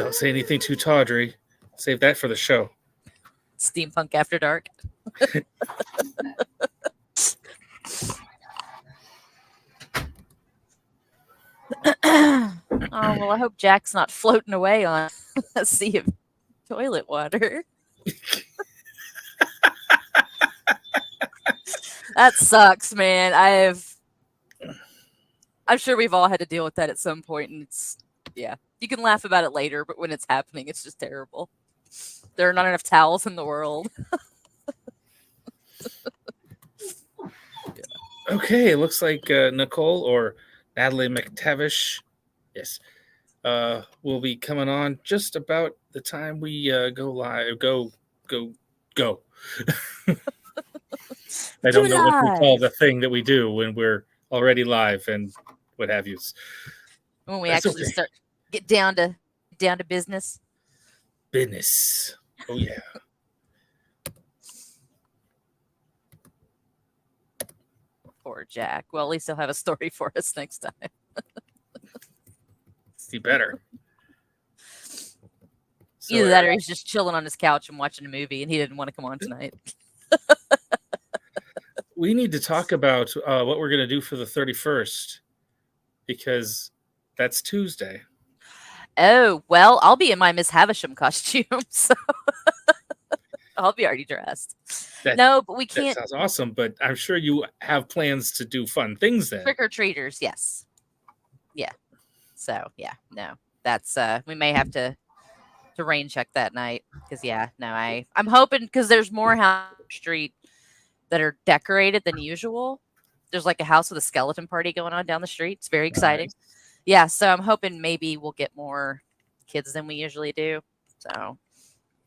Don't say anything too tawdry. Save that for the show. Steampunk After Dark. Oh, well, I hope Jack's not floating away on a sea of toilet water. That sucks, man. I'm sure we've all had to deal with that at some point, and you can laugh about it later, but when it's happening, it's just terrible. There are not enough towels in the world. Okay, it looks like Nicole or Natalie McTavish, yes, will be coming on just about the time we go live. Go. I don't know what we call the thing that we do when we're already live and what have you. When we actually start get down to business. Business. Oh yeah. Poor Jack. Well, at least he'll have a story for us next time. He better. Either that or he's just chilling on his couch and watching a movie and he didn't want to come on tonight. We need to talk about what we're going to do for the 31st because that's Tuesday. Oh, well, I'll be in my Miss Havisham costume, so I'll be already dressed. No, but we can't. That sounds awesome, but I'm sure you have plans to do fun things then. Trick-or-treaters, yes. Yeah. So, yeah, no. That's, we may have to rain check that night because, I'm hoping because there's more house street that are decorated than usual. There's like a house with a skeleton party going on down the street. It's very exciting. Nice. Yeah, so I'm hoping maybe we'll get more kids than we usually do. So,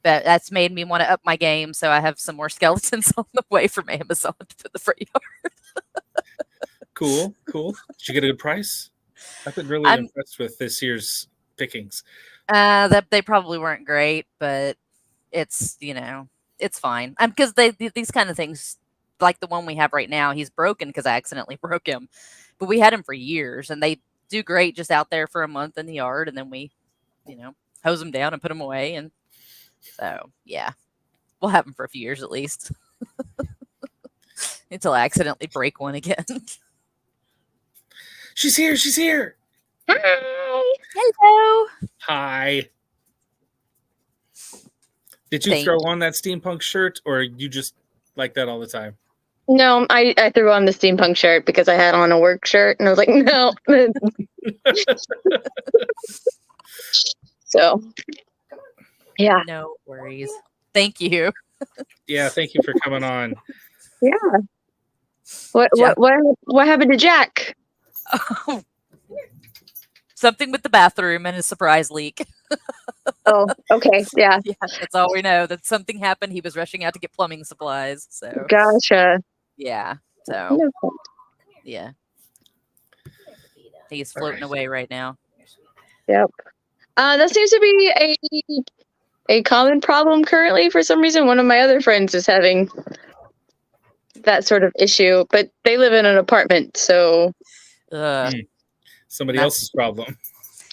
but that's made me want to up my game. So I have some more skeletons on the way from Amazon to the freight yard. Cool. Did you get a good price? I've been really impressed with this year's pickings. That they probably weren't great, but it's it's fine. Because these kind of things. Like the one we have right now, he's broken because I accidentally broke him. But we had him for years, and they do great just out there for a month in the yard, and then we, hose them down and put them away. And so, yeah, we'll have them for a few years at least until I accidentally break one again. She's here. Hi. Hello. Hi. Did you throw on that steampunk shirt, or you just like that all the time? No, I threw on the steampunk shirt because I had on a work shirt, and I was like, no. So, yeah. No worries. Thank you. Yeah, thank you for coming on. Yeah. What happened to Jack? Oh, something with the bathroom and a surprise leak. Oh, okay. Yeah. Yeah, that's all we know. That something happened. He was rushing out to get plumbing supplies. So gotcha. Yeah. So yeah. He's floating away right now. Yep. That seems to be a common problem currently for some reason. One of my other friends is having that sort of issue, but they live in an apartment, so somebody else's problem.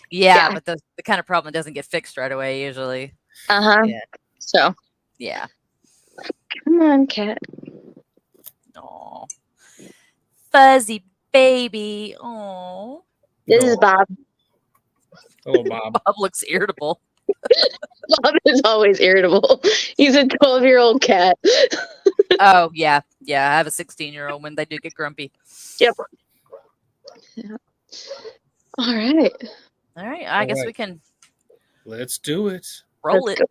Yeah, but the kind of problem doesn't get fixed right away usually. Yeah. So yeah. Come on, cat. Oh, fuzzy baby. Oh, this is Bob. Oh, Bob. Bob looks irritable. Bob is always irritable. He's a 12-year-old cat. Oh, yeah. I have a 16-year-old when they do get grumpy. Yep. Yeah. All right. I guess we can. Let's do it. Roll it.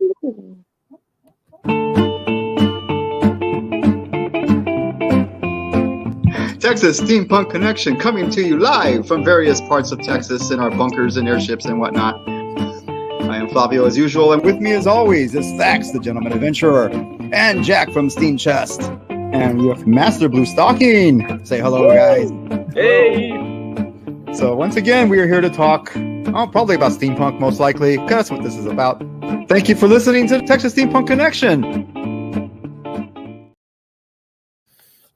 Texas Steampunk Connection coming to you live from various parts of Texas in our bunkers and airships and whatnot. I am Flavio as usual, and with me as always is Thax, the gentleman adventurer, and Jack from Steam Chest. And we have Master Blue Stocking. Say hello, guys. Hey! So once again, we are here to talk, probably about steampunk, most likely, because that's what this is about. Thank you for listening to the Texas Steampunk Connection.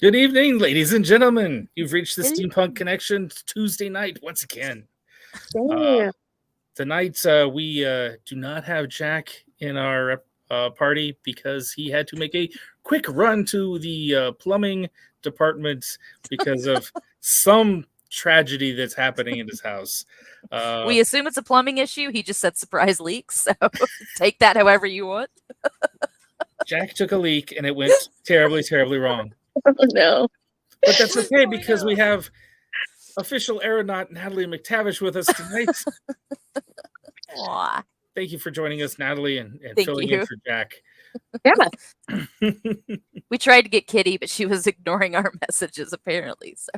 Good evening, ladies and gentlemen. You've reached the Steampunk Connection Tuesday night once again. Tonight, we do not have Jack in our party because he had to make a quick run to the plumbing department because of some tragedy that's happening in his house. We assume it's a plumbing issue. He just said surprise leaks, so take that however you want. Jack took a leak and it went terribly, terribly wrong. Oh, no. But that's okay because no. we have official aeronaut Natalie McTavish with us tonight. Aw. Thank you for joining us, Natalie, and Thank filling you. in for Jack. Yeah. We tried to get Kitty, but she was ignoring our messages apparently. So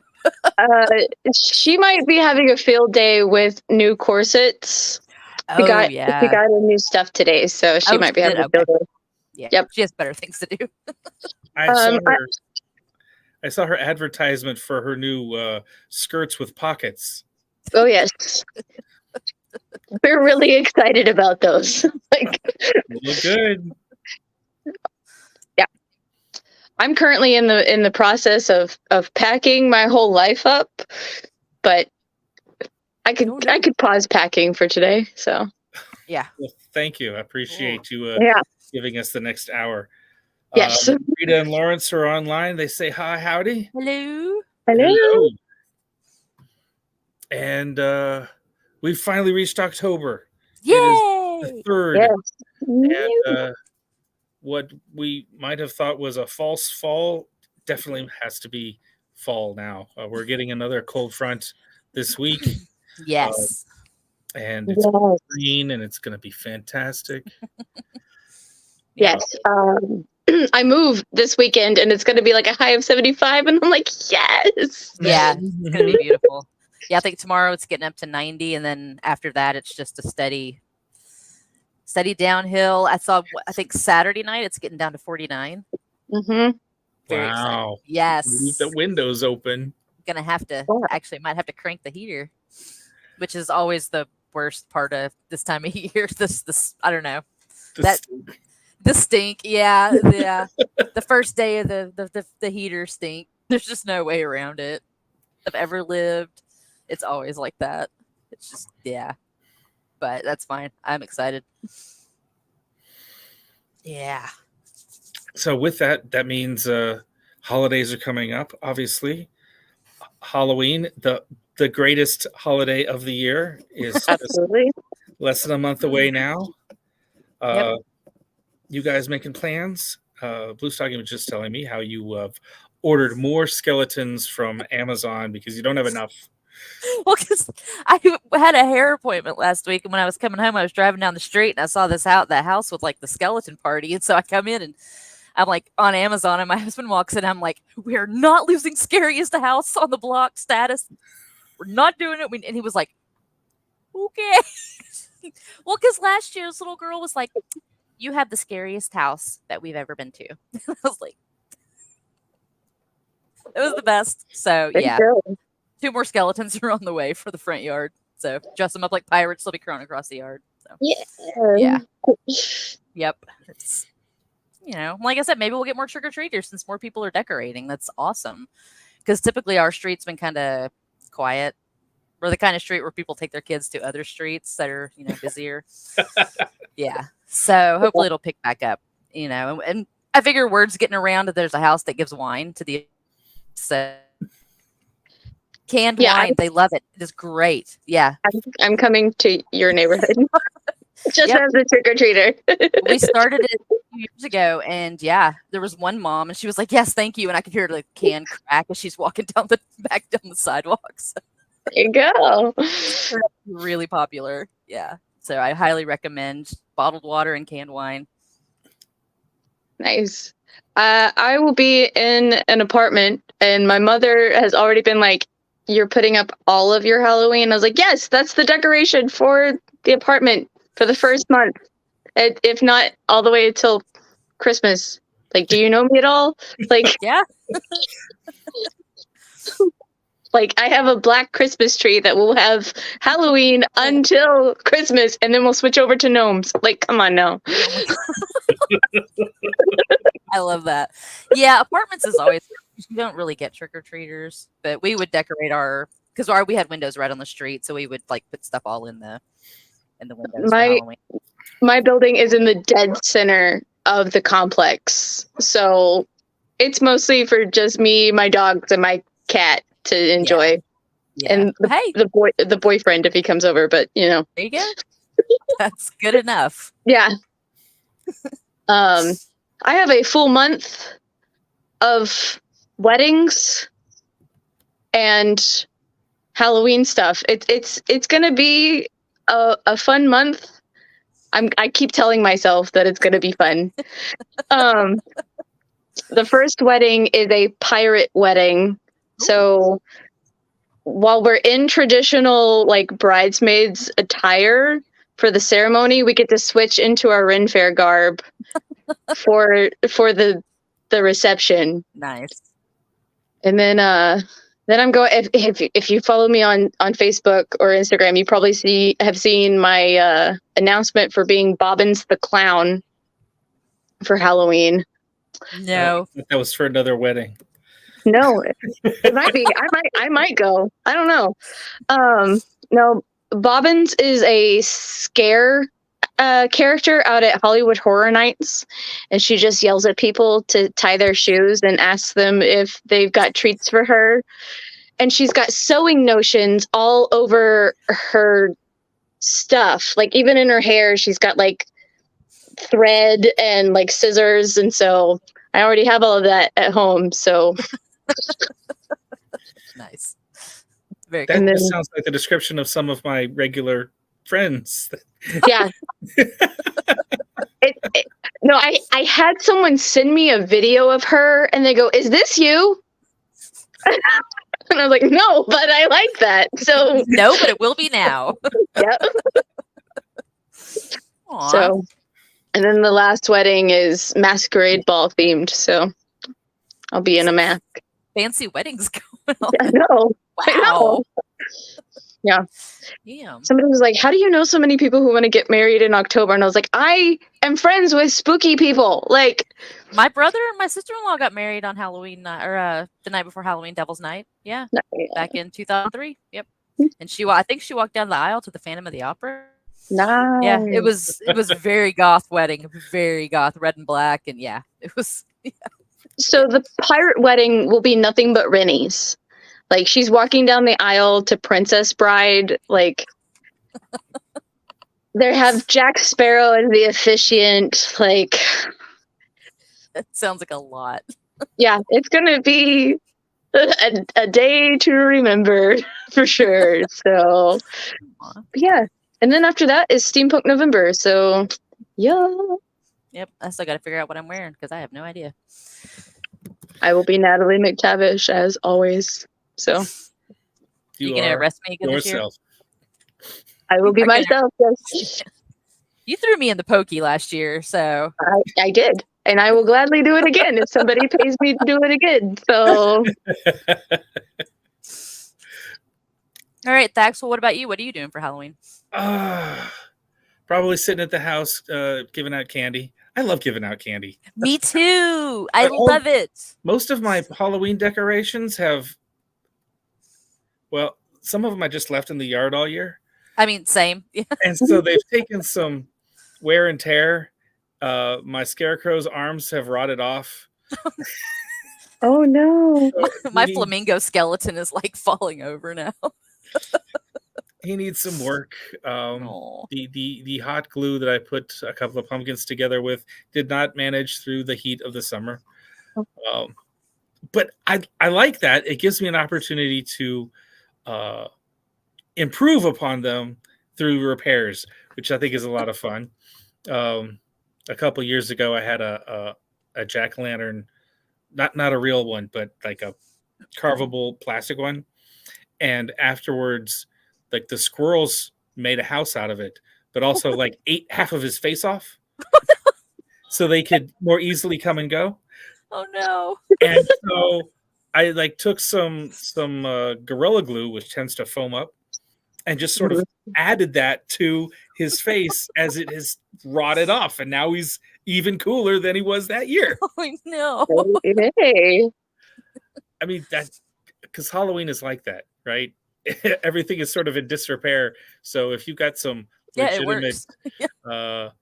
She might be having a field day with new corsets. She got her new stuff today, so she might be having a field day. Yeah. Yep. She has better things to do. I saw her advertisement for her new skirts with pockets. Oh yes. We're really excited about those. Like, look good. Yeah. I'm currently in the process of packing my whole life up, but I could pause packing for today. So yeah. Well, thank you. I appreciate you giving us the next hour. Yes. Rita and Lawrence are online. They say hi, howdy. Hello. Hello. And we've finally reached October. Yay! It is the 3rd. Yes. And what we might have thought was a false fall definitely has to be fall now. We're getting another cold front this week. Yes. And it's green and it's going to be fantastic. Yes. I move this weekend and it's going to be like a high of 75 and I'm like, yes. Yeah, it's going to be beautiful. Yeah, I think tomorrow it's getting up to 90 and then after that it's just a steady downhill. I think Saturday night it's getting down to 49. Mm-hmm. Very wow. excited. Yes. Leave the windows open. Gonna have to might have to crank the heater, which is always the worst part of this time of year. This I don't know. The stink. Yeah. The first day of the heater stink. There's just no way around it. I've ever lived. It's always like that. It's just but that's fine. I'm excited. Yeah. So with that means holidays are coming up. Obviously, Halloween, the greatest holiday of the year, is absolutely less than a month away now. You guys making plans? Blue Stocking was just telling me how you ordered more skeletons from Amazon because you don't have enough. Well, because I had a hair appointment last week, and when I was coming home, I was driving down the street, and I saw that house with like the skeleton party, and so I come in, and I'm like on Amazon, and my husband walks in, I'm like, we are not losing scariest house on the block status. We're not doing it. And he was like, okay. Well, because last year this little girl was like, you have the scariest house that we've ever been to. I was like, it was the best. So yeah. 2 more skeletons are on the way for the front yard. So dress them up like pirates. They'll be crawling across the yard. So yeah. Yep. It's, like I said, maybe we'll get more trick-or-treaters since more people are decorating. That's awesome. Because typically our street's been kind of quiet. We're the kind of street where people take their kids to other streets that are, busier. Yeah. So hopefully it'll pick back up, and I figure word's getting around that there's a house that gives wine to the canned wine. They love it. It is great. Yeah. I'm coming to your neighborhood. Just as a trick-or-treater. We started it 2 years ago, and there was one mom, and she was like, yes, thank you. And I could hear the can crack as she's walking down the sidewalks. There you go. Really popular. Yeah. So I highly recommend bottled water and canned wine. Nice. I will be in an apartment, and my mother has already been like, you're putting up all of your Halloween. I was like, yes, that's the decoration for the apartment for the first month. If not all the way until Christmas. Like, do you know me at all? Like, yeah. Like, I have a black Christmas tree that will have Halloween until Christmas, and then we'll switch over to gnomes. Like, come on now. I love that. Yeah, apartments is always, you don't really get trick-or-treaters, but we would decorate because we had windows right on the street, so we would like put stuff all in the in the windows for My Halloween. my building is in the dead center of my building is in the dead center of the complex. So it's mostly for just me, my dogs, and my cat to enjoy. Yeah. And Hey, the boyfriend if he comes over, but there you go. That's good enough. yeah. I have a full month of weddings and Halloween stuff. It's gonna be a fun month. I keep telling myself that it's gonna be fun. The first wedding is a pirate wedding. So while we're in traditional like bridesmaids attire for the ceremony, we get to switch into our Ren Fair garb for the reception. Nice. And then I'm going. If you follow me on Facebook or Instagram, you probably have seen my announcement for being Bobbins the Clown for Halloween. No. That was for another wedding. No, it might be. I might go. I don't know. No, Bobbins is a scare character out at Hollywood Horror Nights, and she just yells at people to tie their shoes and asks them if they've got treats for her. And she's got sewing notions all over her stuff. Like even in her hair, she's got like thread and like scissors, and so I already have all of that at home. So Nice. Very That cool. just sounds like the description of some of my regular friends. yeah. No, I had someone send me a video of her and they go, "Is this you?" And I was like, "No, but I like that." So No, but it will be now. yeah. Aw. So, and then the last wedding is masquerade ball themed. So I'll be in a mask. Fancy weddings going on. I know. I know. Wow. Yeah. Damn. Somebody was like, "How do you know so many people who want to get married in October?" And I was like, "I am friends with spooky people." Like, My brother and my sister-in-law got married on Halloween night, or the night before Halloween, Devil's Night. Yeah, back in 2003. Yep. And I think she walked down the aisle to the Phantom of the Opera. nice. Yeah, it was very goth wedding, very goth, red and black, and yeah, it was. So the pirate wedding will be nothing but Rennie's. Like she's walking down the aisle to Princess Bride. Like they have Jack Sparrow as the officiant. Like, It sounds like a lot. yeah, it's gonna be a day to remember for sure. So yeah, and then after that is Steampunk November. So yeah, Yep, I still got to figure out what I'm wearing because I have no idea. I will be Natalie McTavish as always. So You gonna are arrest me again this year? yourself. I will be Okay. myself. Yes, You threw me in the pokey last year, so I did. And I will gladly do it again if somebody pays me to do it again. So all right, Thax. Well, what about you? What are you doing for Halloween? Probably sitting at the house giving out candy. I love giving out candy. Me too. I Oh. love it. Most of my Halloween decorations have, well, some of them I just left in the yard all year. I mean, same. Yeah. And so they've taken some wear and tear. My scarecrow's arms have rotted off. oh no. So My he needs- flamingo skeleton is like falling over now. He needs some work. Aw. The hot glue that I put a couple of pumpkins together with did not manage through the heat of the summer. But I like that. It gives me an opportunity to improve upon them through repairs, which I think is a lot of fun. A couple years ago, I had a jack-o'-lantern, not a real one, but like a carvable plastic one. And afterwards, like the squirrels made a house out of it, but also like ate half of his face off so they could more easily come and go. Oh no. And so I like took some Gorilla Glue, which tends to foam up, and just sort of added that to his face as it has rotted off. And now he's even cooler than he was that year. Oh no. Hey. I mean, that's because Halloween is like that, right? Everything is sort of in disrepair. So if you've got some Yeah, it legitimate works.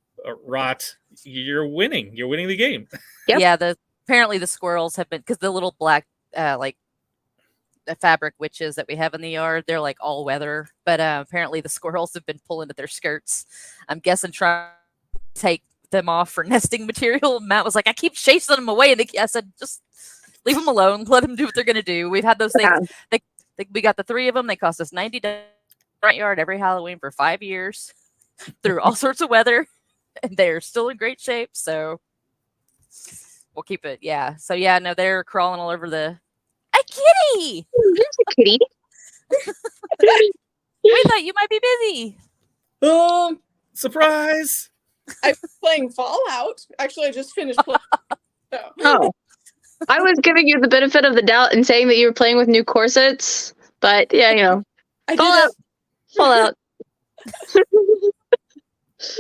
rot, you're winning. You're winning the game. Yep. Yeah, apparently the squirrels have been, because the little black like the fabric witches that we have in the yard, they're like all weather. But apparently the squirrels have been pulling at their skirts. I'm guessing trying to take them off for nesting material. Matt was like, I keep chasing them away, and I said, just leave them alone. Let them do what they're gonna do. We've had those things. We got the 3 of them. They cost us $90 front yard every Halloween for 5 years through all sorts of weather, and they're still in great shape. So we'll keep it. Yeah. So yeah, no, they're crawling all over the. A kitty. There's a kitty. We thought you might be busy. Surprise! I'm playing Fallout. Actually, I just finished playing. So. Oh, I was giving you the benefit of the doubt and saying that you were playing with new corsets, but yeah, you know, I Fallout. Fallout.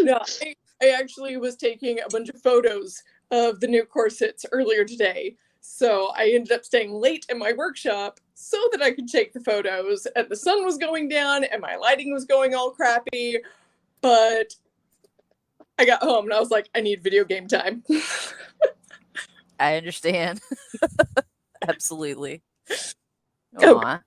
No, I actually was taking a bunch of photos of the new corsets earlier today. So I ended up staying late in my workshop so that I could take the photos. And the sun was going down and my lighting was going all crappy. But I got home and I was like, I need video game time. I understand. Absolutely. Oh.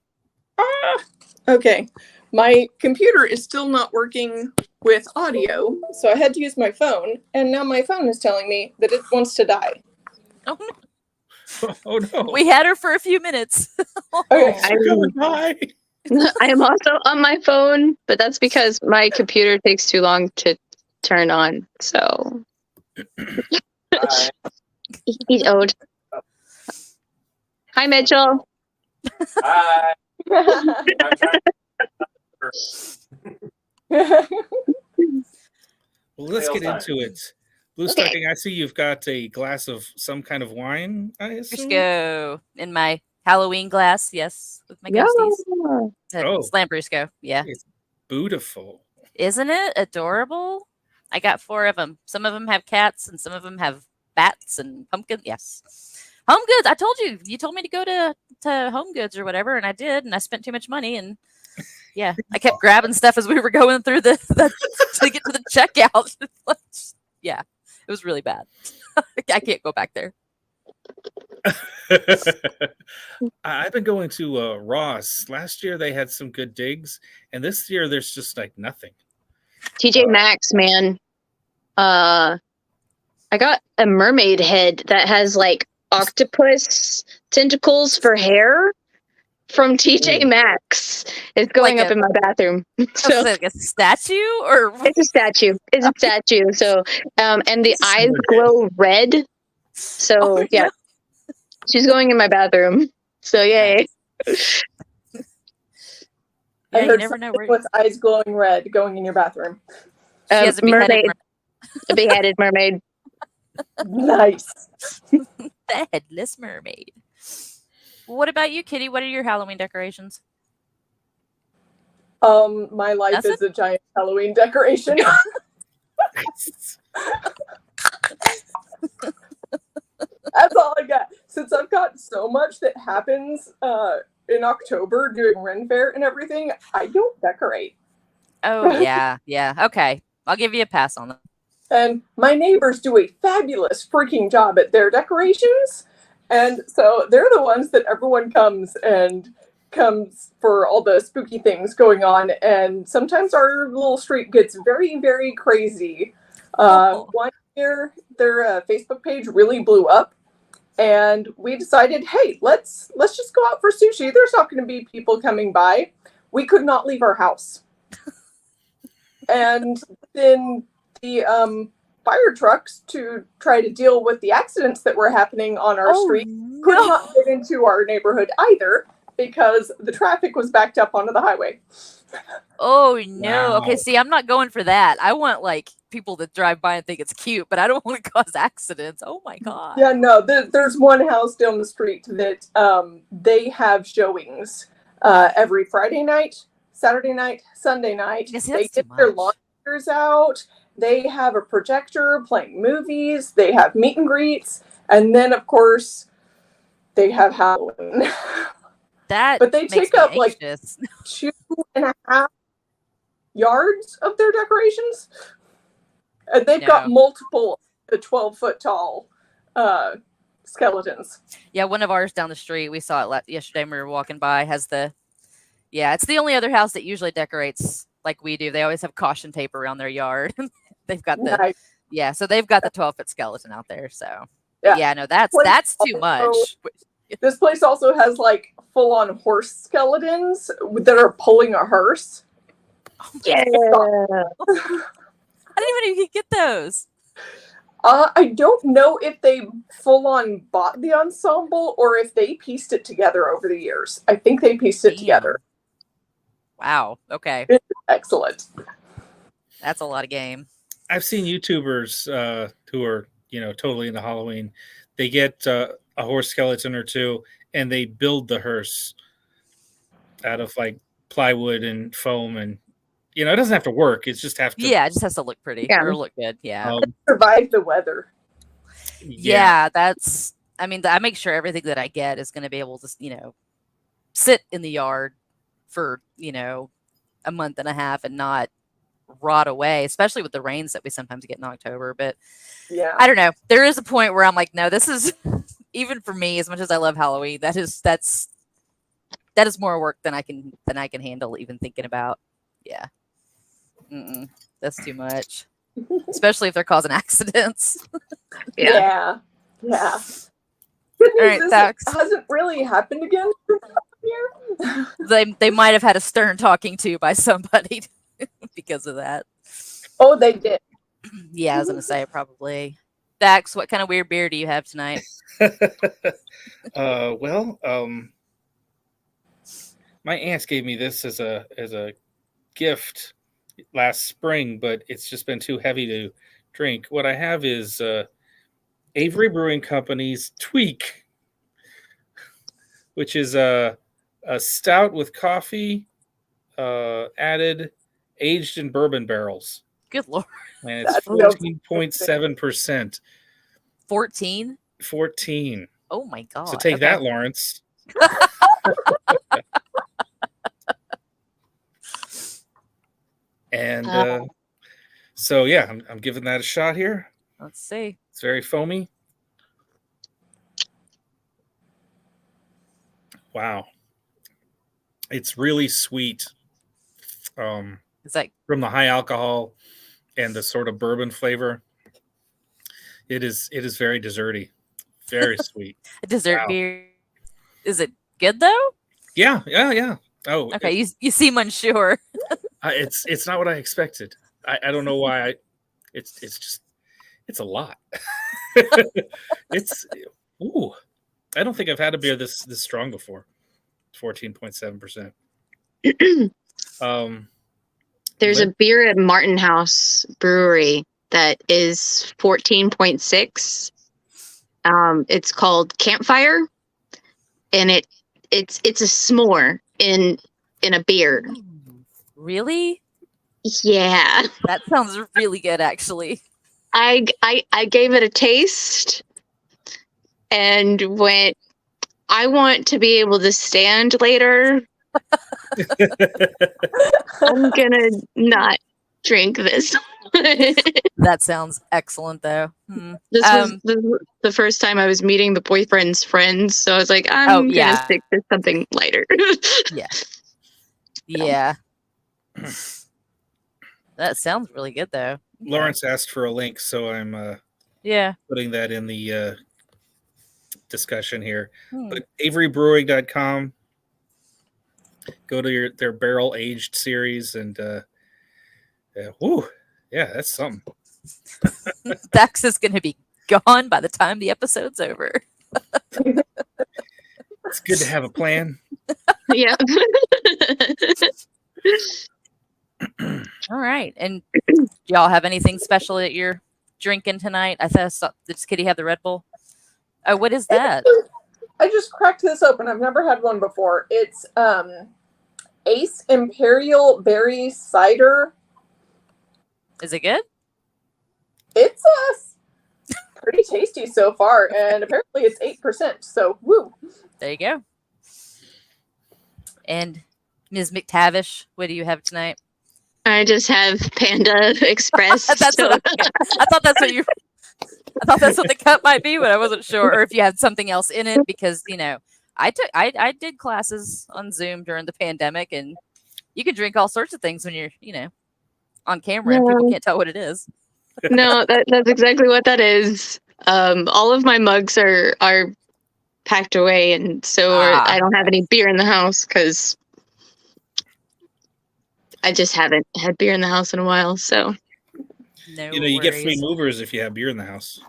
Aw. Okay. My computer is still not working with audio, so I had to use my phone. And now my phone is telling me that it wants to die. Oh, no. Oh no! We had her for a few minutes. Okay. You're gonna die. I am also on my phone, but that's because my computer takes too long to turn on. So he's old. Hi, Mitchell. Hi. Well, let's get into it. Blue Stocking, I see you've got a glass of some kind of wine, I assume? Brusco in my Halloween glass, yes, with my ghosties. Oh. Slam Brusco, yeah. It's beautiful. Isn't it adorable? I got 4 of them. Some of them have cats, and some of them have bats and pumpkins. Yes. Home Goods. I told you. You told me to go to Home Goods or whatever, and I did, and I spent too much money, and yeah, I kept grabbing stuff as we were going through the to get to the checkout. Yeah, it was really bad. I can't go back there. I've been going to Ross. Last year they had some good digs, and this year there's just like nothing. TJ Maxx, man. I got a mermaid head that has like octopus tentacles for hair from TJ Maxx. It's going Like up in my bathroom. So like a statue, or it's a statue. It's a statue. So and the eyes glow red. So yeah. She's going in my bathroom. So yay. I you heard never know something where. with eyes glowing red going in your bathroom. She has a beheaded mermaid. A beheaded mermaid. Nice. The headless mermaid. What about you, Kitty? What are your Halloween decorations? My life Nothing? is a giant Halloween decoration. That's all I got. Since I've got so much that happens in October doing Ren Fair and everything, I don't decorate. Oh yeah, yeah. Okay, I'll give you a pass on that. And my neighbors do a fabulous freaking job at their decorations. And so they're the ones that everyone comes for all the spooky things going on. And sometimes our little street gets very, very crazy. One year, their Facebook page really blew up. And we decided, hey, let's just go out for sushi. There's not going to be people coming by. We could not leave our house. And then the fire trucks, to try to deal with the accidents that were happening on our street, could not get into our neighborhood either because the traffic was backed up onto the highway. Oh no. Wow. Okay, see, I'm not going for that. I want like people that drive by and think it's cute, but I don't want to cause accidents. Oh my god. Yeah, no, there's one house down the street that they have showings every Friday night, Saturday night, Sunday night. Yes, They that's too get their much. launchers out. They have a projector playing movies. They have meet and greets. And then, of course, they have Halloween. That But they makes take me up like anxious. 2.5. yards of their decorations. And they've got multiple 12-foot tall skeletons. Yeah, one of ours down the street, we saw it yesterday when we were walking by, has it's the only other house that usually decorates like we do. They always have caution tape around their yard. They've got so they've got the 12-foot skeleton out there. So no, that's too much. This place also has like full-on horse skeletons that are pulling a hearse. Yeah. I didn't even know you could get those. I don't know if they full-on bought the ensemble or if they pieced it together over the years. I think they pieced it together. Wow. Okay. It's excellent. That's a lot of game. I've seen YouTubers who are, totally into Halloween. They get a horse skeleton or two, and they build the hearse out of like plywood and foam, and it doesn't have to work. It just have to. Yeah, it just has to look pretty or look good. Yeah. Survive the weather. Yeah, that's. I mean, I make sure everything that I get is going to be able to, sit in the yard for a month and a half and not rot away, especially with the rains that we sometimes get in October. But I don't know. There is a point where I'm like, no, this is even for me, as much as I love Halloween, that is more work than I can handle even thinking about. Yeah. That's too much. Especially if they're causing accidents. Yeah. Good news is it hasn't really happened again here. They might have had a stern talking to by somebody because of that. Oh, they did. Yeah, I was gonna say probably. Dax, what kind of weird beer do you have tonight? My aunt gave me this as a gift last spring, but it's just been too heavy to drink. What I have is Avery Brewing Company's Tweak, which is a stout with coffee added, aged in bourbon barrels. Good Lord. And it's 14.7%. 14? 14. Oh my God. So take that, Lawrence. And so, yeah, I'm giving that a shot here. Let's see. It's very foamy. Wow. It's really sweet. It's like from the high alcohol and the sort of bourbon flavor. It is very desserty. Very sweet. A dessert beer. Is it good though? Yeah. Oh, okay. You seem unsure. It's not what I expected. I don't know why. It's a lot. I don't think I've had a beer this strong before. 14.7%. There's a beer at Martin House Brewery that is 14.6. It's called Campfire, and it's a s'more in a beer. Really? Yeah. That sounds really good, actually. I gave it a taste and went, I want to be able to stand later. I'm gonna not drink this. That sounds excellent, though. This was the first time I was meeting the boyfriend's friends, so I was like, I'm gonna stick to something lighter. Yeah. That sounds really good, though. Lawrence asked for a link, so I'm putting that in the discussion here. But averybrewing.com. Go to their barrel aged series, and that's something. Dax is going to be gone by the time the episode's over. It's good to have a plan. Yeah. All right, and do y'all have anything special that you're drinking tonight? I thought does Kitty have the Red Bull? Oh, what is that? I just cracked this open. I've never had one before. It's Ace Imperial Berry Cider. Is it good? It's pretty tasty so far, and apparently it's 8%. So, woo! There you go. And Ms. McTavish, what do you have tonight? I just have Panda Express. That's so- what I thought that's what you. I thought that's what the cup might be, but I wasn't sure, or if you had something else in it, because I did classes on Zoom during the pandemic, and you can drink all sorts of things when you're on camera and people No. can't tell what it is. No, that's exactly what that is. All of my mugs are packed away, and so I don't have any beer in the house because I just haven't had beer in the house in a while. So No, You get free worries. movers if you have beer in the house.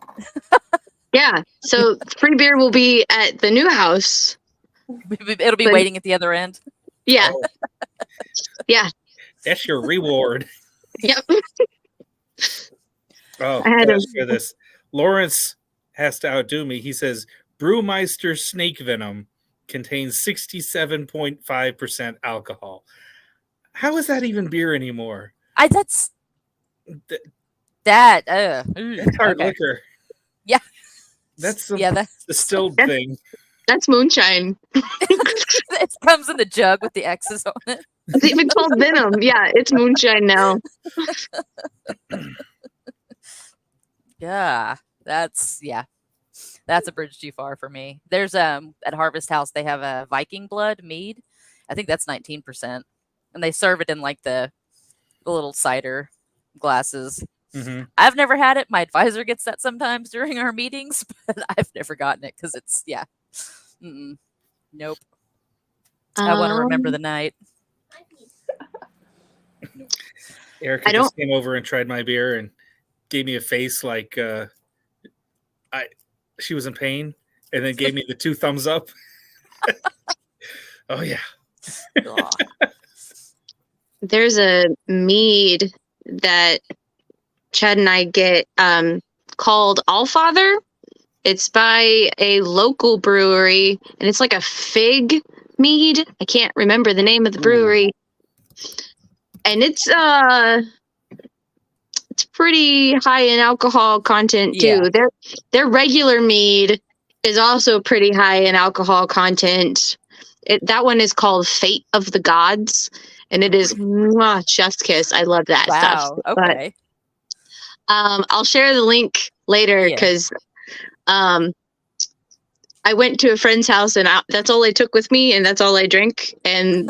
yeah, so free beer will be at the new house. It'll be But- waiting at the other end. Yeah, Oh, yeah, that's your reward. yep. Oh, I had gosh, a- for this. Lawrence has to outdo me. He says Brewmeister Snake Venom contains 67.5% alcohol. How is that even beer anymore? That's Th- that. That's hard okay. liquor. Yeah. That's some Yeah, that distilled That's- thing. That's moonshine. it comes in the jug with the X's on it. It's even called Venom. Yeah, it's moonshine now. Yeah, that's a bridge too far for me. There's at Harvest House they have a Viking Blood mead. I think that's 19%, and they serve it in like the little cider glasses. Mm-hmm. I've never had it. My advisor gets that sometimes during our meetings, but I've never gotten it because it's nope. I want to remember the night. Erica I don't- just came over and tried my beer and gave me a face like she was in pain, and then gave me the 2 thumbs up. Oh yeah. Ugh. There's a mead that Chad and I get called Allfather. It's by a local brewery, and it's like a fig mead. I can't remember the name of the brewery. And it's pretty high in alcohol content too. Yeah. Their regular mead is also pretty high in alcohol content. That one is called Fate of the Gods, and it is chef's kiss. I love that stuff. Wow. Okay. But I'll share the link later Yeah. because I went to a friend's house and that's all I took with me, and that's all I drank. And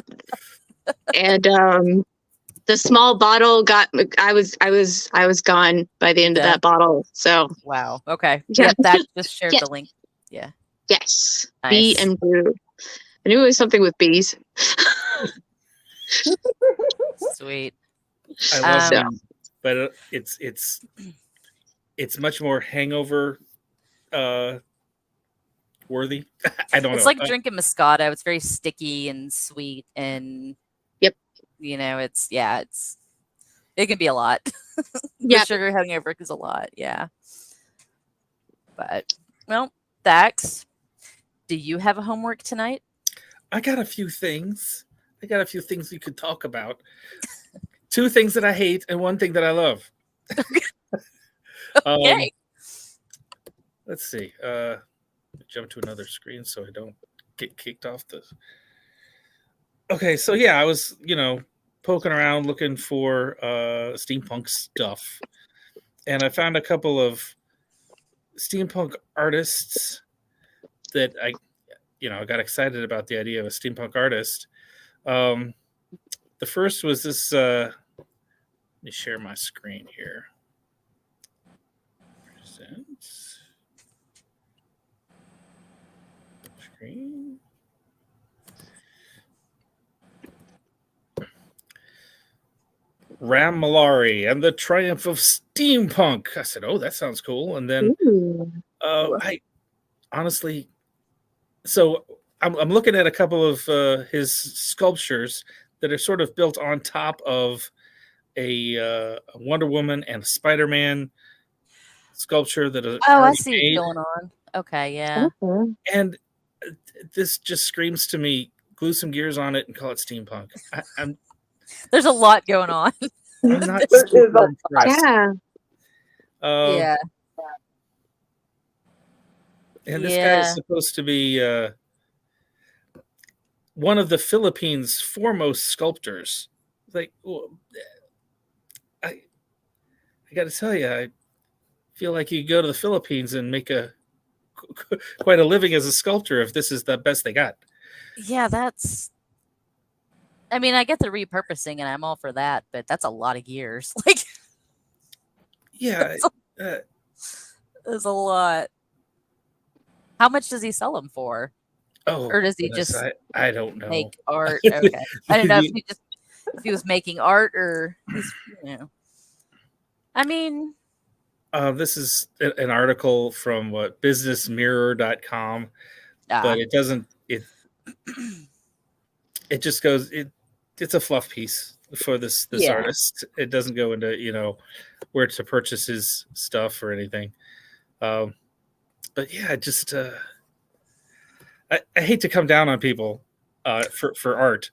the small bottle I was gone by the end of Yeah. that bottle. So Wow. Okay. Yeah. Yep. That just shared Yeah. the link. Yeah. yes, Nice. bee and brew. I knew it was something with bees. Sweet. I love Um, them, but it's much more hangover worthy. I don't know. It's like drinking Moscato. It's very sticky and sweet, and Yep. it can be a lot. Yeah. The sugar hangover is a lot. Yeah. But well, Dax, do you have a homework tonight? I got a few things. We could talk about. 2 things that I hate and 1 thing that I love. Okay. Let's see. Jump to another screen so I don't get kicked off this. Okay, so yeah, I was, poking around looking for steampunk stuff. And I found a couple of steampunk artists that I got excited about the idea of a steampunk artist. The first was this. Let me share my screen here. Present screen. Ram Malari and the Triumph of Steampunk. I said, "Oh, that sounds cool." And then, Ooh. I honestly, so I'm looking at a couple of his sculptures that are sort of built on top of a Wonder Woman and Spider-Man sculpture that are Oh, I already see made. what's going on. Okay. Yeah. Okay. And this just screams to me: glue some gears on it and call it steampunk. I'm There's a lot going on. not There is super a- impressed. Yeah. Yeah. And this guy Yeah. is supposed to be one of the Philippines' foremost sculptors. Like, I got to tell you, I feel like you go to the Philippines and make quite a living as a sculptor if this is the best they got. Yeah, that's. I mean, I get the repurposing, and I'm all for that, but that's a lot of gears. Like, Yeah, there's a lot. How much does he sell them for? Or does he goodness, just I don't know. make art? Okay, I didn't know if he was making art or he's, I mean, This is an article from businessmirror.com, but it doesn't. It just goes. It's a fluff piece for this Yeah. artist. It doesn't go into where to purchase his stuff or anything. But yeah, just I hate to come down on people for art,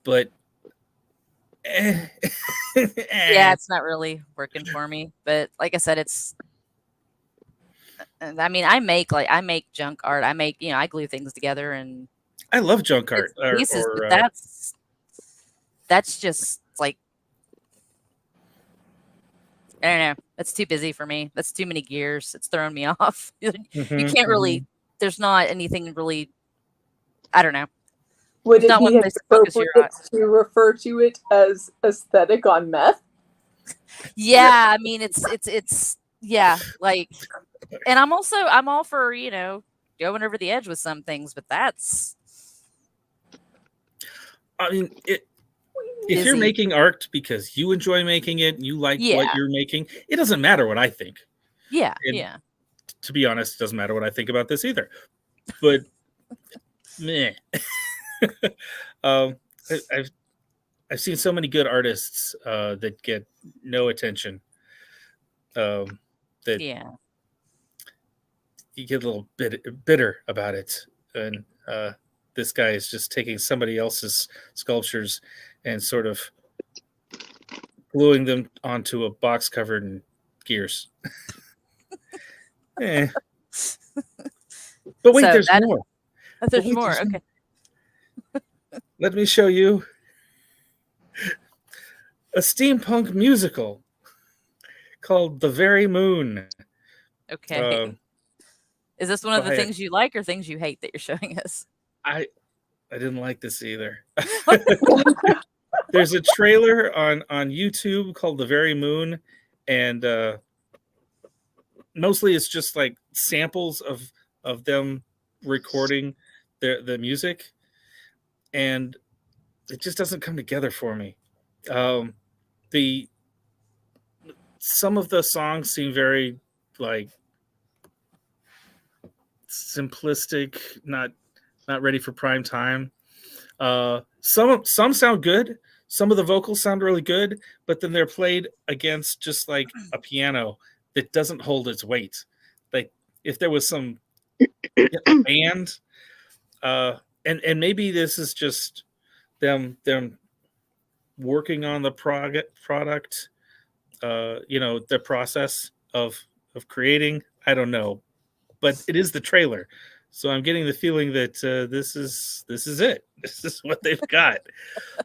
but yeah, it's not really working for me. But like I said, it's. I mean, I make junk art. I glue things together, and I love junk art. Pieces, but that's just like, I don't know. That's too busy for me. That's too many gears. It's throwing me off. You can't really. There's not anything really. I don't know. Would It's it not one be place to focus your appropriate to refer to it as aesthetic on meth? Yeah, I mean it's yeah, like, and I'm all for going over the edge with some things, but that's. I mean, if Busy. you're making art because you enjoy making it, you like what you're making, it doesn't matter what I think. Yeah, And yeah. To be honest, it doesn't matter what I think about this either. But meh. I've seen so many good artists that get no attention. That Yeah. you get a little bit bitter about it, and this guy is just taking somebody else's sculptures and sort of gluing them onto a box covered in gears. But wait, there's more. There's more. Okay. Let me show you a steampunk musical called The Very Moon. Okay. Is this one of the things you like or things you hate that you're showing us? I didn't like this either. There's a trailer on YouTube called The Very Moon, and mostly it's just like samples of them recording the music, and it just doesn't come together for me. Some of the songs seem very like simplistic, not ready for prime time. Some sound good. Some of the vocals sound really good, but then they're played against just like a piano that doesn't hold its weight. Like if there was some band, and maybe this is just them working on the product, the process of creating. I don't know, but it is the trailer, so I'm getting the feeling that this is it. This is what they've got,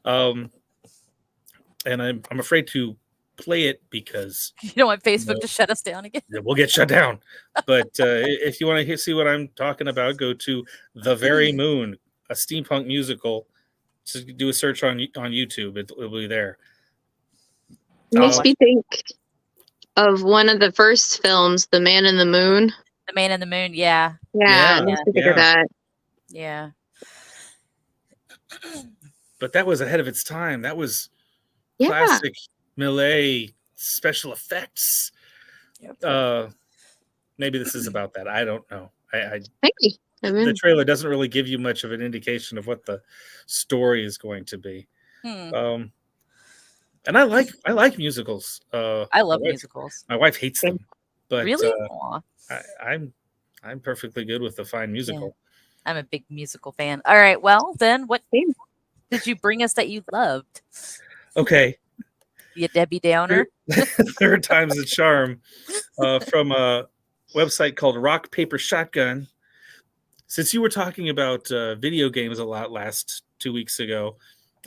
and I'm afraid to play it because you don't want Facebook to shut us down again. We'll get shut down. But if you want to see what I'm talking about, go to The Very Moon, a steampunk musical. Just do a search on YouTube. It'll be there. Makes me think of one of the first films, The Man in the Moon. The Man in the Moon, yeah. Yeah, makes me think of that. Yeah. But that was ahead of its time. That was classic Millet special effects. Yep. Maybe this is about that. I don't know. Maybe. The trailer doesn't really give you much of an indication of what the story is going to be. And I like musicals. I love musicals. My wife hates them, but really, I'm perfectly good with a fine musical. Yeah. I'm a big musical fan. All right, well then, what did you bring us that you loved? Okay, you Debbie Downer. Third time's the charm. From a website called Rock Paper Shotgun. Since you were talking about video games a lot last 2 weeks ago,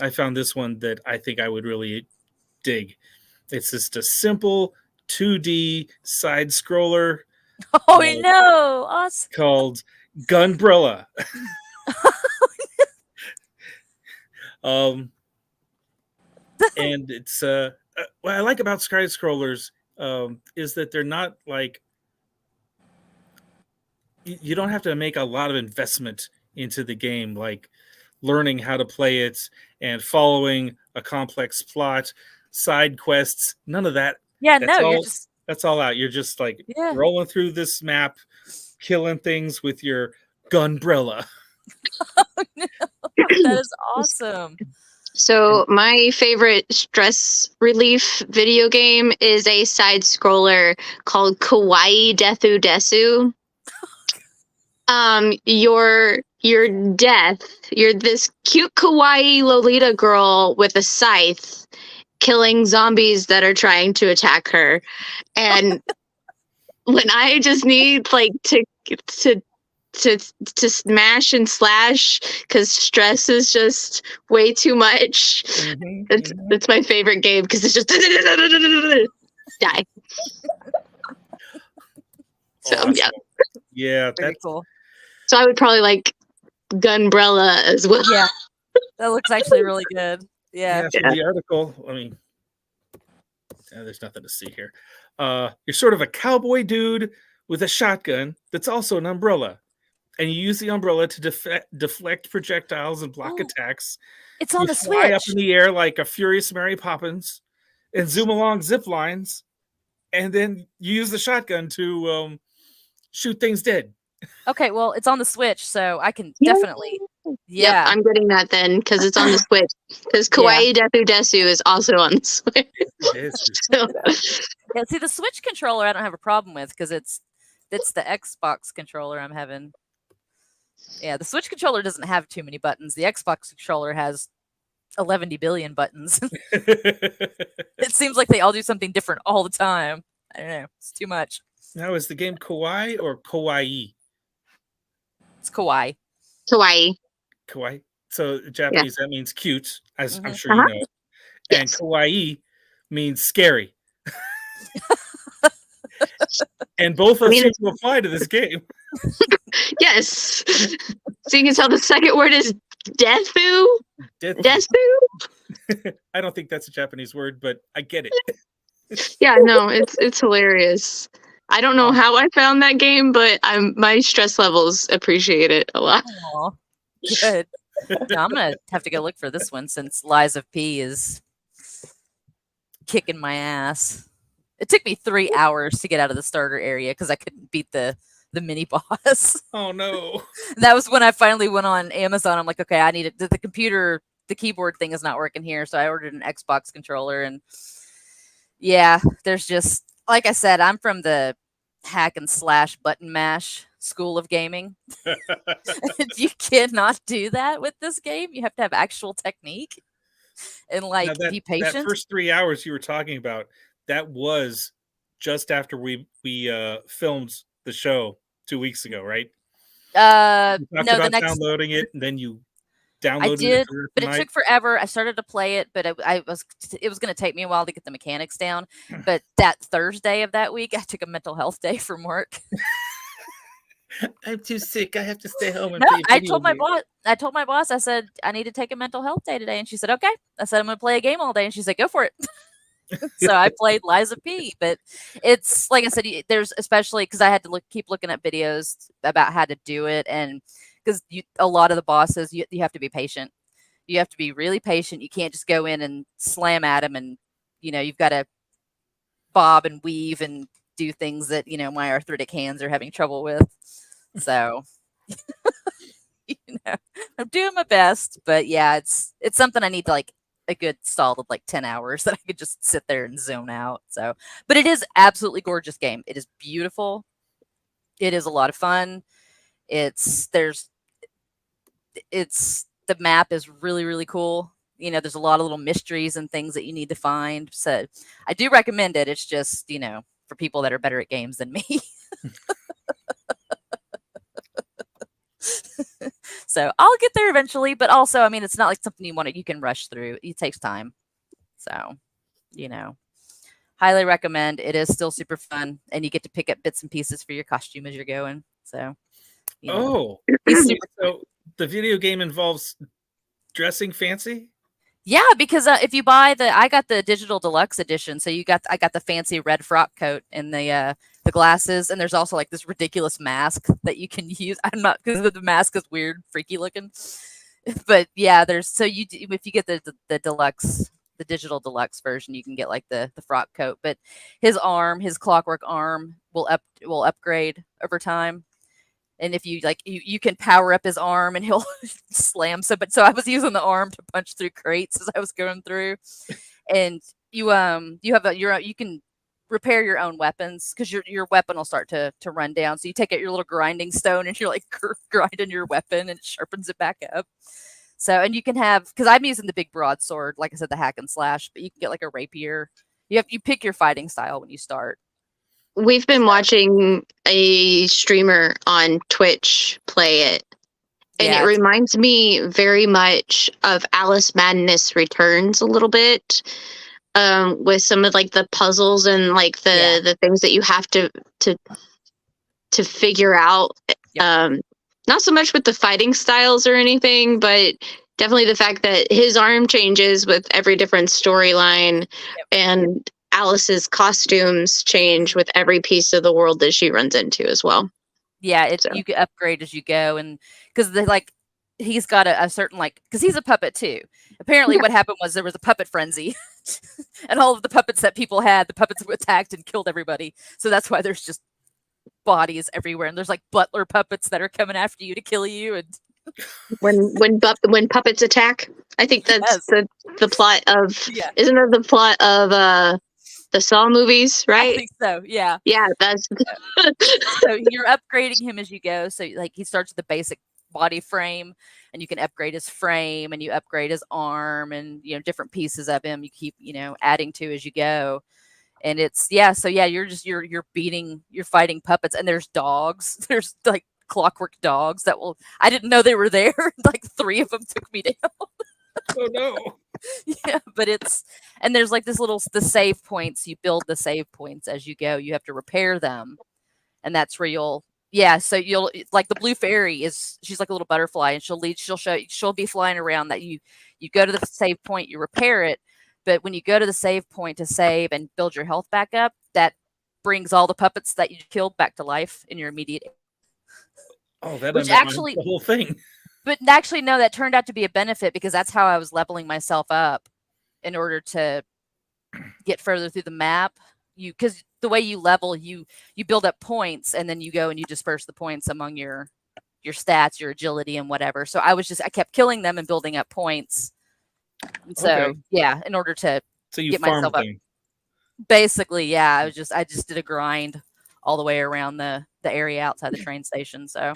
I found this one that I think I would really dig. It's just a simple 2D side scroller Oh no, awesome. called Gunbrella. And it's what I like about side scrollers is that they're not like you don't have to make a lot of investment into the game, like learning how to play it and following a complex plot, side quests, none of that. Yeah, That's no, all, you're just that's all out. You're just like yeah. rolling through this map, killing things with your gunbrella. That is awesome. So my favorite stress relief video game is a side scroller called Kawaii Deathu Desu. You're death. You're this cute kawaii Lolita girl with a scythe killing zombies that are trying to attack her. And when I just need like to smash and slash because stress is just way too much. It's my favorite game because it's just die. So Awesome. yeah, Very cool. so I would probably like Gunbrella as well. Yeah, that looks actually really good. Yeah. From the article, I mean, there's nothing to see here. You're sort of a cowboy dude with a shotgun that's also an umbrella. And you use the umbrella to deflect projectiles and block attacks. It's on the fly Switch. up in the air like a furious Mary Poppins and zoom along zip lines. And then you use the shotgun to shoot things dead. Okay, well, it's on the Switch, so I can definitely. Yeah, Yep, I'm getting that then because it's on the Switch. Because Kawaii Deathu Desu is also on the Switch. So, yeah, see, the Switch controller I don't have a problem with because it's the Xbox controller I'm having. Yeah, the Switch controller doesn't have too many buttons. The Xbox controller has 11 billion buttons. It seems like they all do something different all the time. I don't know. It's too much. Now, is the game Kawaii or Kawaii? It's Kawaii. Kawaii. Kawaii. So Japanese, that means cute, as I'm sure you know. And Kawaii means scary. And both of them seem to apply to this game. Yes. So you can tell the second word is Deathu. Desu. I don't think that's a Japanese word, but I get it. Yeah, no, it's hilarious. I don't know how I found that game, but my stress levels appreciate it a lot. Aww, good. No, I'm gonna have to go look for this one since Lies of P is kicking my ass. It took me 3 hours to get out of the starter area because I couldn't beat the mini boss. Oh no! That was when I finally went on Amazon. I'm like, okay, I need it. The computer, the keyboard thing is not working here, so I ordered an Xbox controller. And yeah, there's just like I said, I'm from the hack and slash button mash school of gaming. You cannot do that with this game. You have to have actual technique and like be patient. That first 3 hours you were talking about, that was just after we filmed the show 2 weeks ago, right? No, the next downloading it, and then you downloaded I did, it but it took forever. I started to play it, but it was going to take me a while to get the mechanics down. But that Thursday of that week, I took a mental health day from work. I'm too sick. I have to stay home and no, play I told my boss. I told my boss. I said I need to take a mental health day today, and she said okay. I said I'm going to play a game all day, and she said go for it. So I played Lies of P, but it's like I said, there's especially because I had to keep looking at videos about how to do it, and because a lot of the bosses you have to be patient. You have to be really patient. You can't just go in and slam at them, and you've got to bob and weave and do things that my arthritic hands are having trouble with. So I'm doing my best, but yeah, it's something I need to a good solid 10 hours that I could just sit there and zone out. So, but it is absolutely gorgeous game. It is beautiful. It is a lot of fun. The map is really, really cool. There's a lot of little mysteries and things that you need to find. So I do recommend it. It's just, for people that are better at games than me. So I'll get there eventually, but also, it's not like something you can rush through. It takes time. So, highly recommend. It is still super fun, and you get to pick up bits and pieces for your costume as you're going. So, you know, he's super. So the video game involves dressing fancy? Yeah, because if you buy I got the digital deluxe edition, so I got the fancy red frock coat and the glasses, and there's also like this ridiculous mask that you can use. I'm not because the mask is weird, freaky looking, but yeah, if you get the deluxe, the digital deluxe version, you can get like the frock coat, but his clockwork arm will upgrade over time. And if you like, you can power up his arm and he'll slam. So I was using the arm to punch through crates as I was going through. And you can repair your own weapons because your weapon will start to run down. So you take out your little grinding stone and you're like grinding your weapon and it sharpens it back up. So, and you can have, because I'm using the big broadsword, like I said, the hack and slash, but you can get like a rapier. You pick your fighting style when you start. We've been watching a streamer on Twitch play it, and it reminds me very much of Alice Madness Returns a little bit, with some of like the puzzles and like the things that you have to figure out. Yep. Not so much with the fighting styles or anything, but definitely the fact that his arm changes with every different storyline, and Alice's costumes change with every piece of the world that she runs into as well. Yeah, you can upgrade as you go, and because he's got a certain because he's a puppet too. Apparently, what happened was there was a puppet frenzy, and all of the puppets that people had, the puppets attacked and killed everybody. So that's why there's just bodies everywhere, and there's like butler puppets that are coming after you to kill you. And when puppets attack, I think that's the plot of isn't it the plot of the Saw movies, right? I think so. Yeah. Yeah, that's so you're upgrading him as you go. So like he starts with the basic body frame, and you can upgrade his frame, and you upgrade his arm, and different pieces of him you keep adding to as you go. And it's so you're fighting puppets, and there's dogs. There's like clockwork dogs I didn't know they were there. Like 3 of them took me down. Oh no. Yeah, but there's like the save points. You build the save points as you go. You have to repair them, and that's where you'll like the blue fairy she's like a little butterfly, and she'll be flying around. That you go to the save point, you repair it, but when you go to the save point to save and build your health back up, that brings all the puppets that you killed back to life in your immediate. Oh, that which actually the whole thing. But actually, no, that turned out to be a benefit because that's how I was leveling myself up in order to get further through the map. Because the way you level, you build up points, and then you go and you disperse the points among your stats, your agility, and whatever. So I kept killing them and building up points. And so in order to get myself up. Basically, yeah, I just did a grind all the way around the area outside the train station. So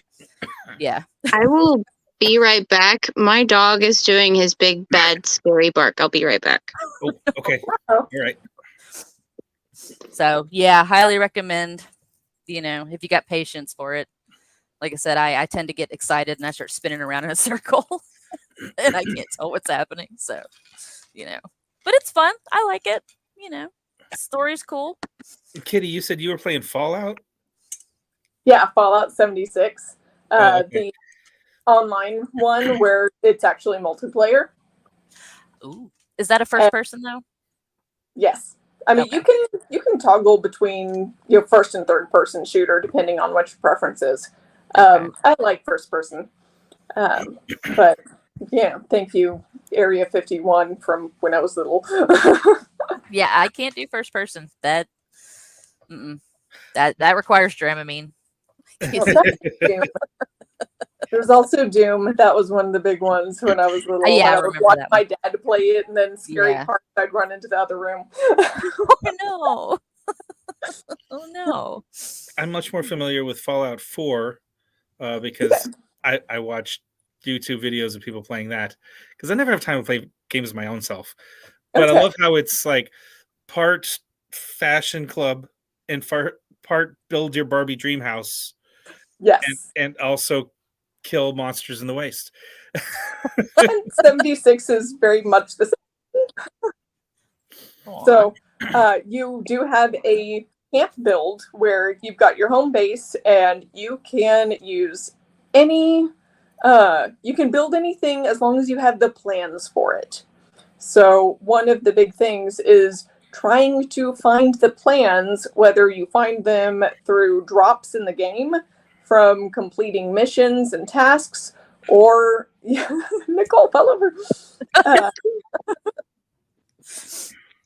yeah. I will be right back. My dog is doing his big bad scary bark. I'll be right back. Oh, okay. All right. So yeah, highly recommend, if you got patience for it. Like I said, I tend to get excited and I start spinning around in a circle and I can't tell what's happening. So, but it's fun. I like it. The story's cool. Kitty, you said you were playing Fallout? Yeah, Fallout 76. Okay. The online one where it's actually multiplayer. Ooh. Is that a first person though? Yes. I mean, you can toggle between first and third person shooter depending on what your preference is. I like first person, but thank you, Area 51 from when I was little. Yeah, I can't do first person. That requires Dramamine. There's also Doom. That was one of the big ones when I was little. Yeah, I would watch my dad play it, and then scary parts, I'd run into the other room. Oh no! Oh no! I'm much more familiar with Fallout 4 because I watched YouTube videos of people playing that because I never have time to play games my own self. But I love how it's like part fashion club and part build your Barbie dream house. Yes. And also kill monsters in the waste. And 76 is very much the same. So you do have a camp build where you've got your home base and you can use any you can build anything as long as you have the plans for it. So one of the big things is trying to find the plans, whether you find them through drops in the game from completing missions and tasks, or Nicole fell over.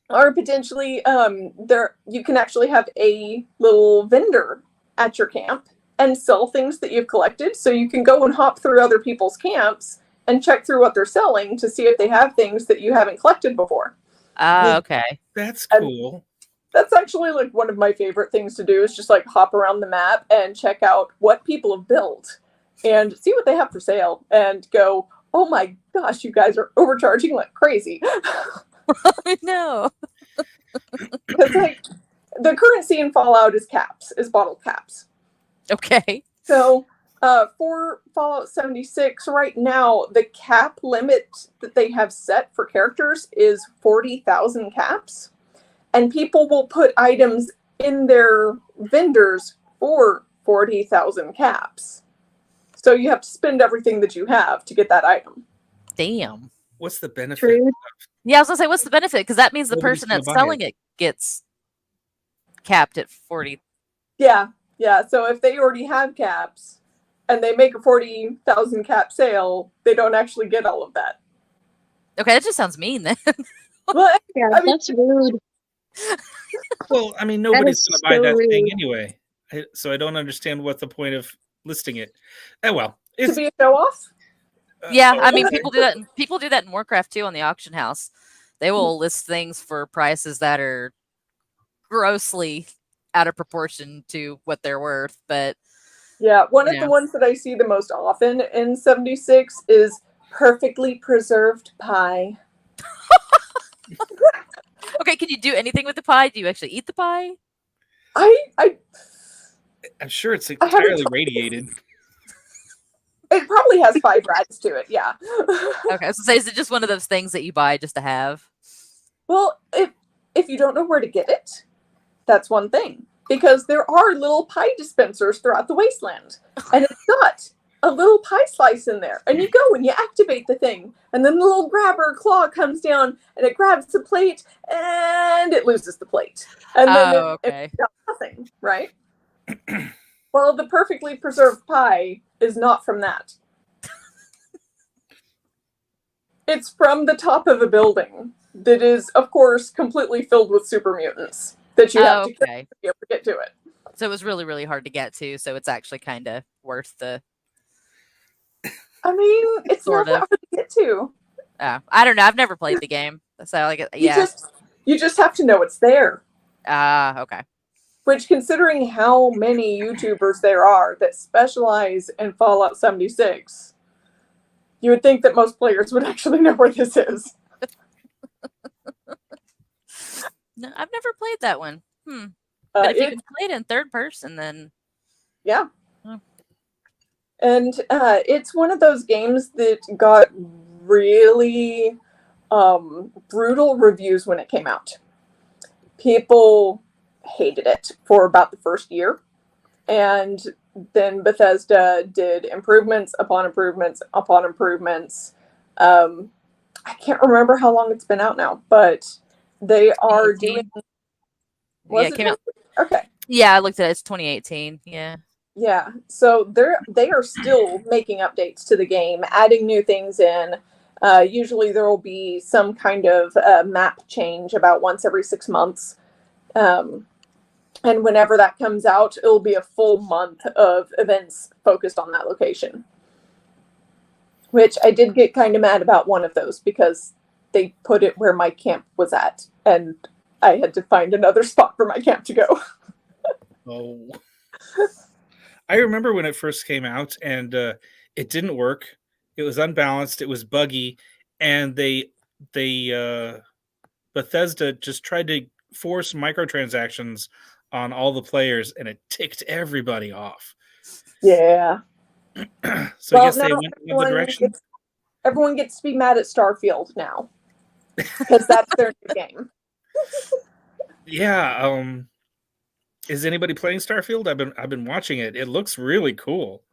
Or potentially, there you can actually have a little vendor at your camp and sell things that you've collected. So you can go and hop through other people's camps and check through what they're selling to see if they have things that you haven't collected before. Okay. That's cool. That's actually like one of my favorite things to do is just like hop around the map and check out what people have built and see what they have for sale and go, oh my gosh, you guys are overcharging like crazy. No. Because like the currency in Fallout is caps, is bottle caps. Okay. So for Fallout 76, right now, the cap limit that they have set for characters is 40,000 caps. And people will put items in their vendors for 40,000 caps. So you have to spend everything that you have to get that item. Damn. What's the benefit? True. Yeah, I was gonna say, what's the benefit? Because that means the Nobody's person gonna that's buy selling it gets capped at 40. Yeah. So if they already have caps and they make a 40,000 cap sale, they don't actually get all of that. Okay, that just sounds mean then. Well, Yeah, I mean- that's rude. Well, I mean, nobody's is going to buy so that thing rude. anyway. So I don't understand what the point of listing it. Well, to it's be a show off. Yeah, I mean, okay. people do that. People do that in Warcraft too on the auction house. They will list things for prices that are grossly out of proportion to what they're worth. But Yeah, one of Yeah. the ones that I see the most often in 76 is perfectly preserved pie. okay, can you do anything with the pie? Do you actually eat the pie? I I'm sure it's haven't entirely tried radiated. it probably has 5 rads to it, yeah. Okay, so say, is it just one of those things that you buy just to have? Well, if you don't know where to get it, that's one thing. Because there are little pie dispensers throughout the wasteland. And it's got a little pie slice in there. And you go and you activate the thing. And then the little grabber claw comes down and it grabs the plate and it loses the plate. And then Okay. it's got nothing, right? Well, the perfectly preserved pie is not from that. It's from the top of a building that is, of course, completely filled with super mutants that you have to kill Okay. to be able to get to it. So it was really, really hard to get to. So it's actually kind of worth the. I mean, it's Sort not that of. hard to get to. I don't know. I've never played the game, so like, yeah. You just have to know it's there. Okay. Which, considering how many YouTubers there are that specialize in Fallout 76, you would think that most players would actually know where this is. No, I've never played that one. But if you can play it in third person, then yeah. Oh. And it's one of those games that got really brutal reviews when it came out. People hated it for about the first year. And then Bethesda did improvements upon improvements upon improvements. I can't remember how long it's been out now, but they are 2018. doing... Yeah, it came out. Okay. Yeah, I looked at it. It's 2018. Yeah. Yeah, so they are still making updates to the game, adding new things in. Usually there will be some kind of map change about once every 6 months. And whenever that comes out, it'll be a full month of events focused on that location. Which I did get kind of mad about one of those because they put it where my camp was at. And I had to find another spot for my camp to go. Oh. I remember when it first came out and it didn't work. It was unbalanced. It was buggy. And Bethesda just tried to force microtransactions on all the players and it ticked everybody off. Yeah. So I guess they went another direction. Everyone gets to be mad at Starfield now. Because that's their new game. Yeah. Is anybody playing Starfield? I've been watching it. It looks really cool.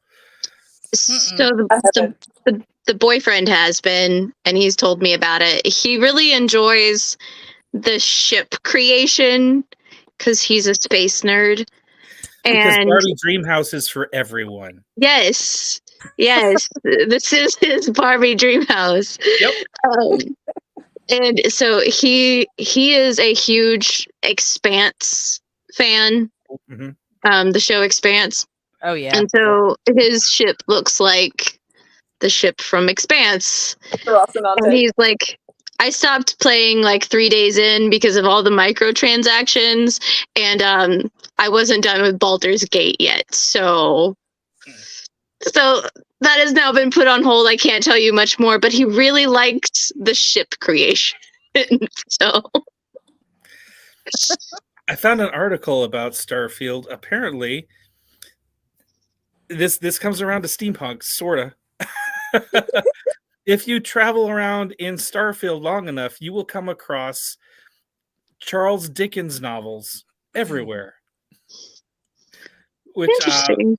So I haven't. the boyfriend has been, and he's told me about it. He really enjoys the ship creation because he's a space nerd. Because And Barbie Dreamhouse is for everyone. yes, this is his Barbie dream house. Yep. And so he is a huge Expanse fan. Mhm. The show Expanse. Oh yeah. And so his ship looks like the ship from Expanse. And he's like, I stopped playing like 3 days in because of all the microtransactions, and I wasn't done with Baldur's Gate yet. So that has now been put on hold. I can't tell you much more, but he really likes the ship creation. So I found an article about Starfield. Apparently, this comes around to steampunk, sorta. If you travel around in Starfield long enough, you will come across Charles Dickens novels everywhere. Which, interesting.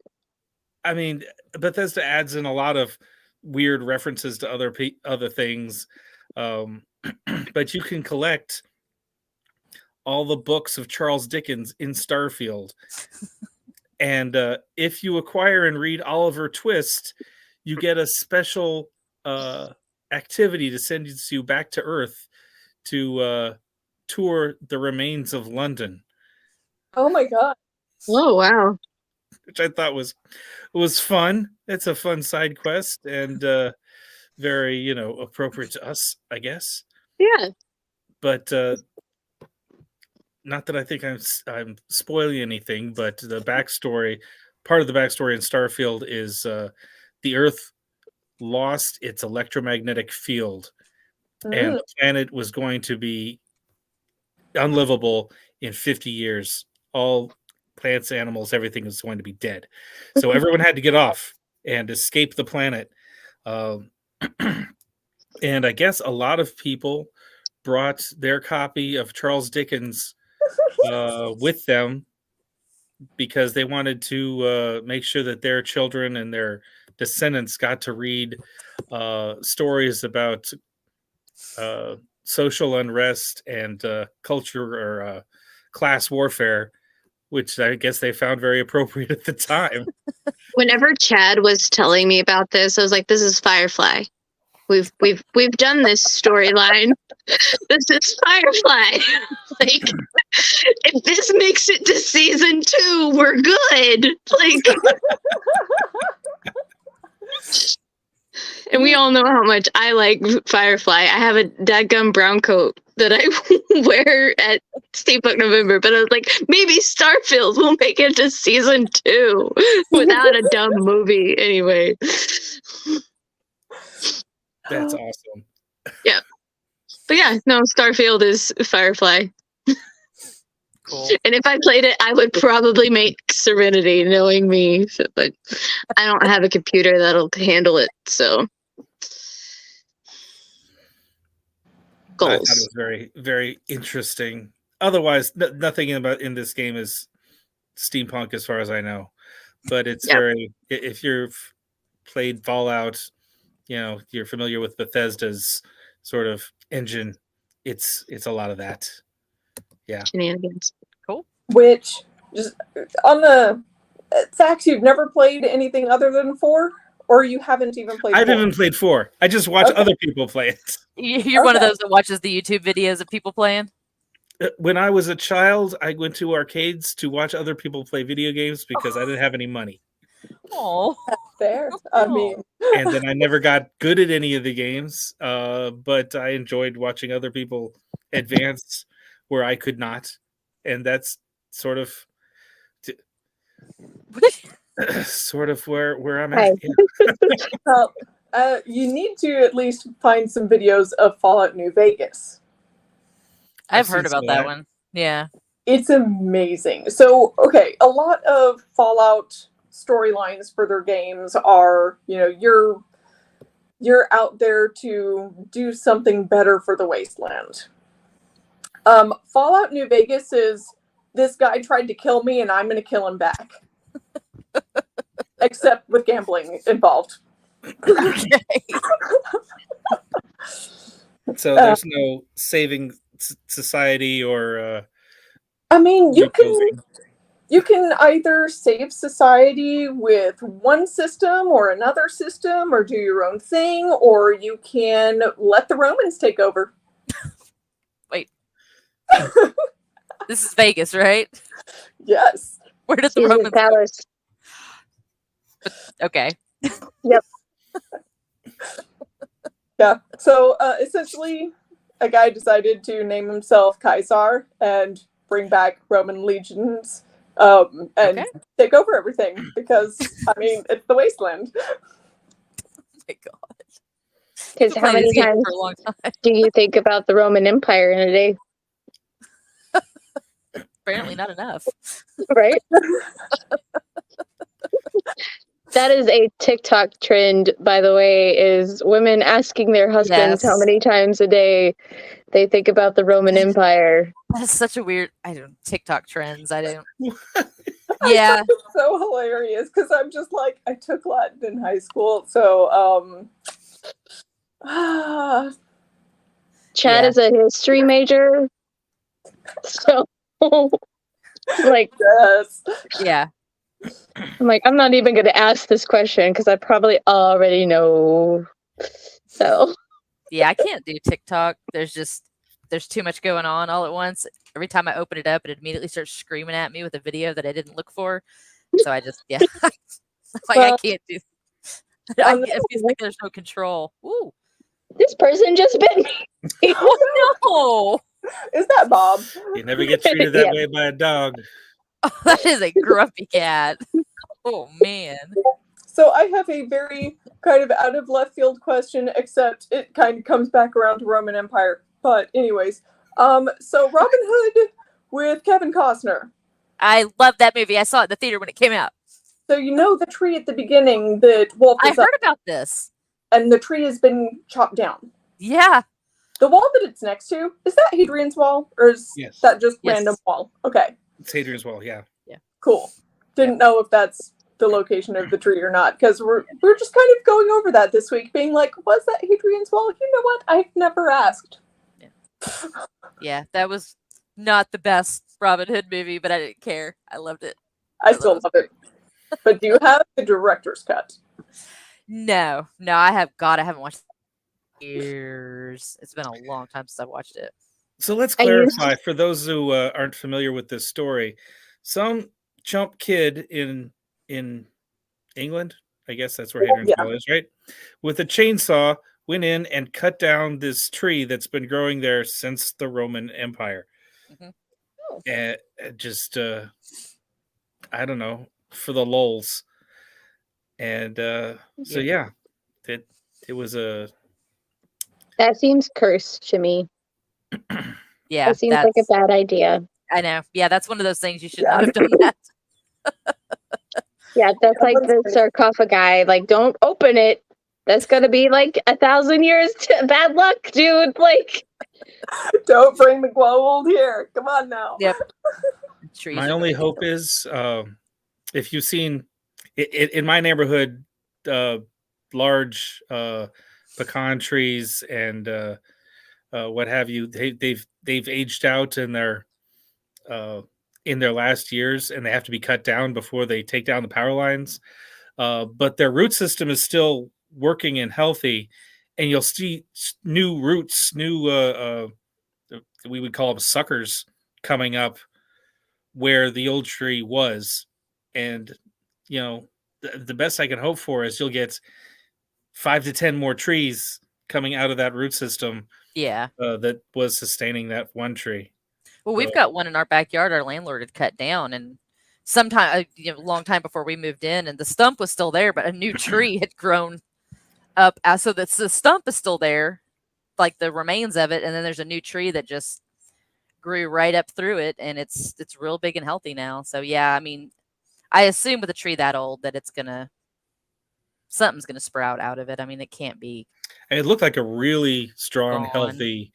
I mean, Bethesda adds in a lot of weird references to other things, but you can collect all the books of Charles Dickens in Starfield. And if you acquire and read Oliver Twist, you get a special activity to send you back to Earth to tour the remains of London. Oh my god. Oh wow. Which I thought was fun. It's a fun side quest and very, appropriate to us, I guess. Yeah. But not that I think I'm spoiling anything, but the backstory, part of the backstory in Starfield is the Earth lost its electromagnetic field, and the planet was going to be unlivable in 50 years. All plants, animals, everything is going to be dead. So everyone had to get off and escape the planet. And I guess a lot of people brought their copy of Charles Dickens with them because they wanted to make sure that their children and their descendants got to read stories about social unrest and culture or class warfare, which I guess they found very appropriate at the time. Whenever Chad was telling me about this, I was like, "This is Firefly. We've done this storyline. This is Firefly. Like, if this makes it to season 2, we're good." Like, and we all know how much I like Firefly. I have a dadgum brown coat that I wear at Steampunk November, but I was like, maybe Starfield will make it to season 2 without a dumb movie anyway. That's awesome. Yeah. But yeah, no, Starfield is Firefly. Cool. And if I played it, I would probably make Serenity, knowing me. So, but I don't have a computer that'll handle it, so. I thought it Goals. was very, very interesting. Otherwise, nothing in this game is steampunk, as far as I know. But it's very. If you've played Fallout, you're familiar with Bethesda's sort of engine. It's a lot of that. Yeah. Shenanigans. Cool. Which, just on the Sax, you've never played anything other than 4? Or you haven't even played 4? I've even played 4. I just watch other people play it. You're one of those that watches the YouTube videos of people playing? When I was a child, I went to arcades to watch other people play video games because I didn't have any money. Oh, fair. I mean, and then I never got good at any of the games, but I enjoyed watching other people advance where I could not, and that's sort of where I'm at. Yeah. You need to at least find some videos of Fallout New Vegas. I've heard about that one. Yeah. It's amazing. So, okay, a lot of Fallout storylines for their games are, you're out there to do something better for the wasteland. Fallout New Vegas is this guy tried to kill me and I'm going to kill him back. Except with gambling involved. Okay. So there's no saving society or I mean, rebuilding. you can either save society with one system or another system or do your own thing, or you can let the Romans take over. Wait. This is Vegas, right? Yes. Where did the Caesar Romans go? Palace. Okay. Yeah. So essentially, a guy decided to name himself Caesar and bring back Roman legions and Okay. take over everything because, I mean, it's the wasteland. Oh my God. Because Been how playing many this game times for a long time. do you think about the Roman Empire in a day? Apparently not enough. Right? That is a TikTok trend, by the way, is women asking their husbands how Yes. many times a day they think about the Roman Empire. That's such a weird. I don't TikTok trends. I don't. I Yeah. find it so hilarious because I'm just like, I took Latin in high school, so Chad Yeah. is a history major, so like yes. Yeah. I'm like, I'm not even going to ask this question because I probably already know. So Yeah. I can't do TikTok. There's too much going on all at once. Every time I open it up, it immediately starts screaming at me with a video that I didn't look for. So I just I Well, can't do. on I the- feel like there's no control. Ooh. this person just bit me. Oh Is that Bob? You never get treated that Yeah. way by a dog. no! That is a grumpy cat. Oh man. So I have a very kind of out of left field question, except it kind of comes back around to Roman Empire. But anyways, so Robin Hood with Kevin Costner. I love that movie. I saw it in the theater when it came out. So you know the tree at the beginning that Wolf I is up, heard about this. and the tree has been chopped down. Yeah. The wall that it's next to, is that Hadrian's Wall? Or is Yes. that just Yes. random wall? Okay, It's Hadrian's Wall, yeah. cool. Didn't know if that's the location of the tree or not, because we're just kind of going over that this week, being like, was that Hadrian's Wall? You know what? I've never asked. Yeah. That was not the best Robin Hood movie, but I didn't care. I loved it. I still love it. But do you have the director's cut? No, I haven't watched it in years. It's been a long time since I've watched it. So let's I used- clarify for those who aren't familiar with this story. Some chump kid in England, I guess that's where Hadrian's Yeah. Wall is, right? With a chainsaw, went in and cut down this tree that's been growing there since the Roman Empire. Mhm. And just, I don't know, for the lulz. And so, yeah, it was a. That seems cursed to me. Yeah, That seems like a bad idea. I know. Yeah, that's one of those things you should Yeah. not have done that. Yeah, that's like the sarcophagi. Like, don't open it. That's gonna be like 1,000 years bad luck, dude. Like, Don't bring the gold here. Come on now. Yep. Trees My are only really hope is if you've seen in my neighborhood, large pecan trees and what have you, they've aged out in their last years, and they have to be cut down before they take down the power lines. But their root system is still working and healthy, and you'll see new roots, new we would call them suckers coming up where the old tree was. And the best I can hope for is you'll get 5 to 10 more trees coming out of that root system Yeah. that was sustaining that one tree. Well, we've got one in our backyard. Our landlord had cut down, and sometime a long time before we moved in, and the stump was still there, but a new tree had grown up. So the stump is still there, like the remains of it, and then there's a new tree that just grew right up through it, and it's real big and healthy now. So yeah, I mean, I assume with a tree that old that something's gonna sprout out of it. I mean, it can't be. And it looked like a really strong, Gone. healthy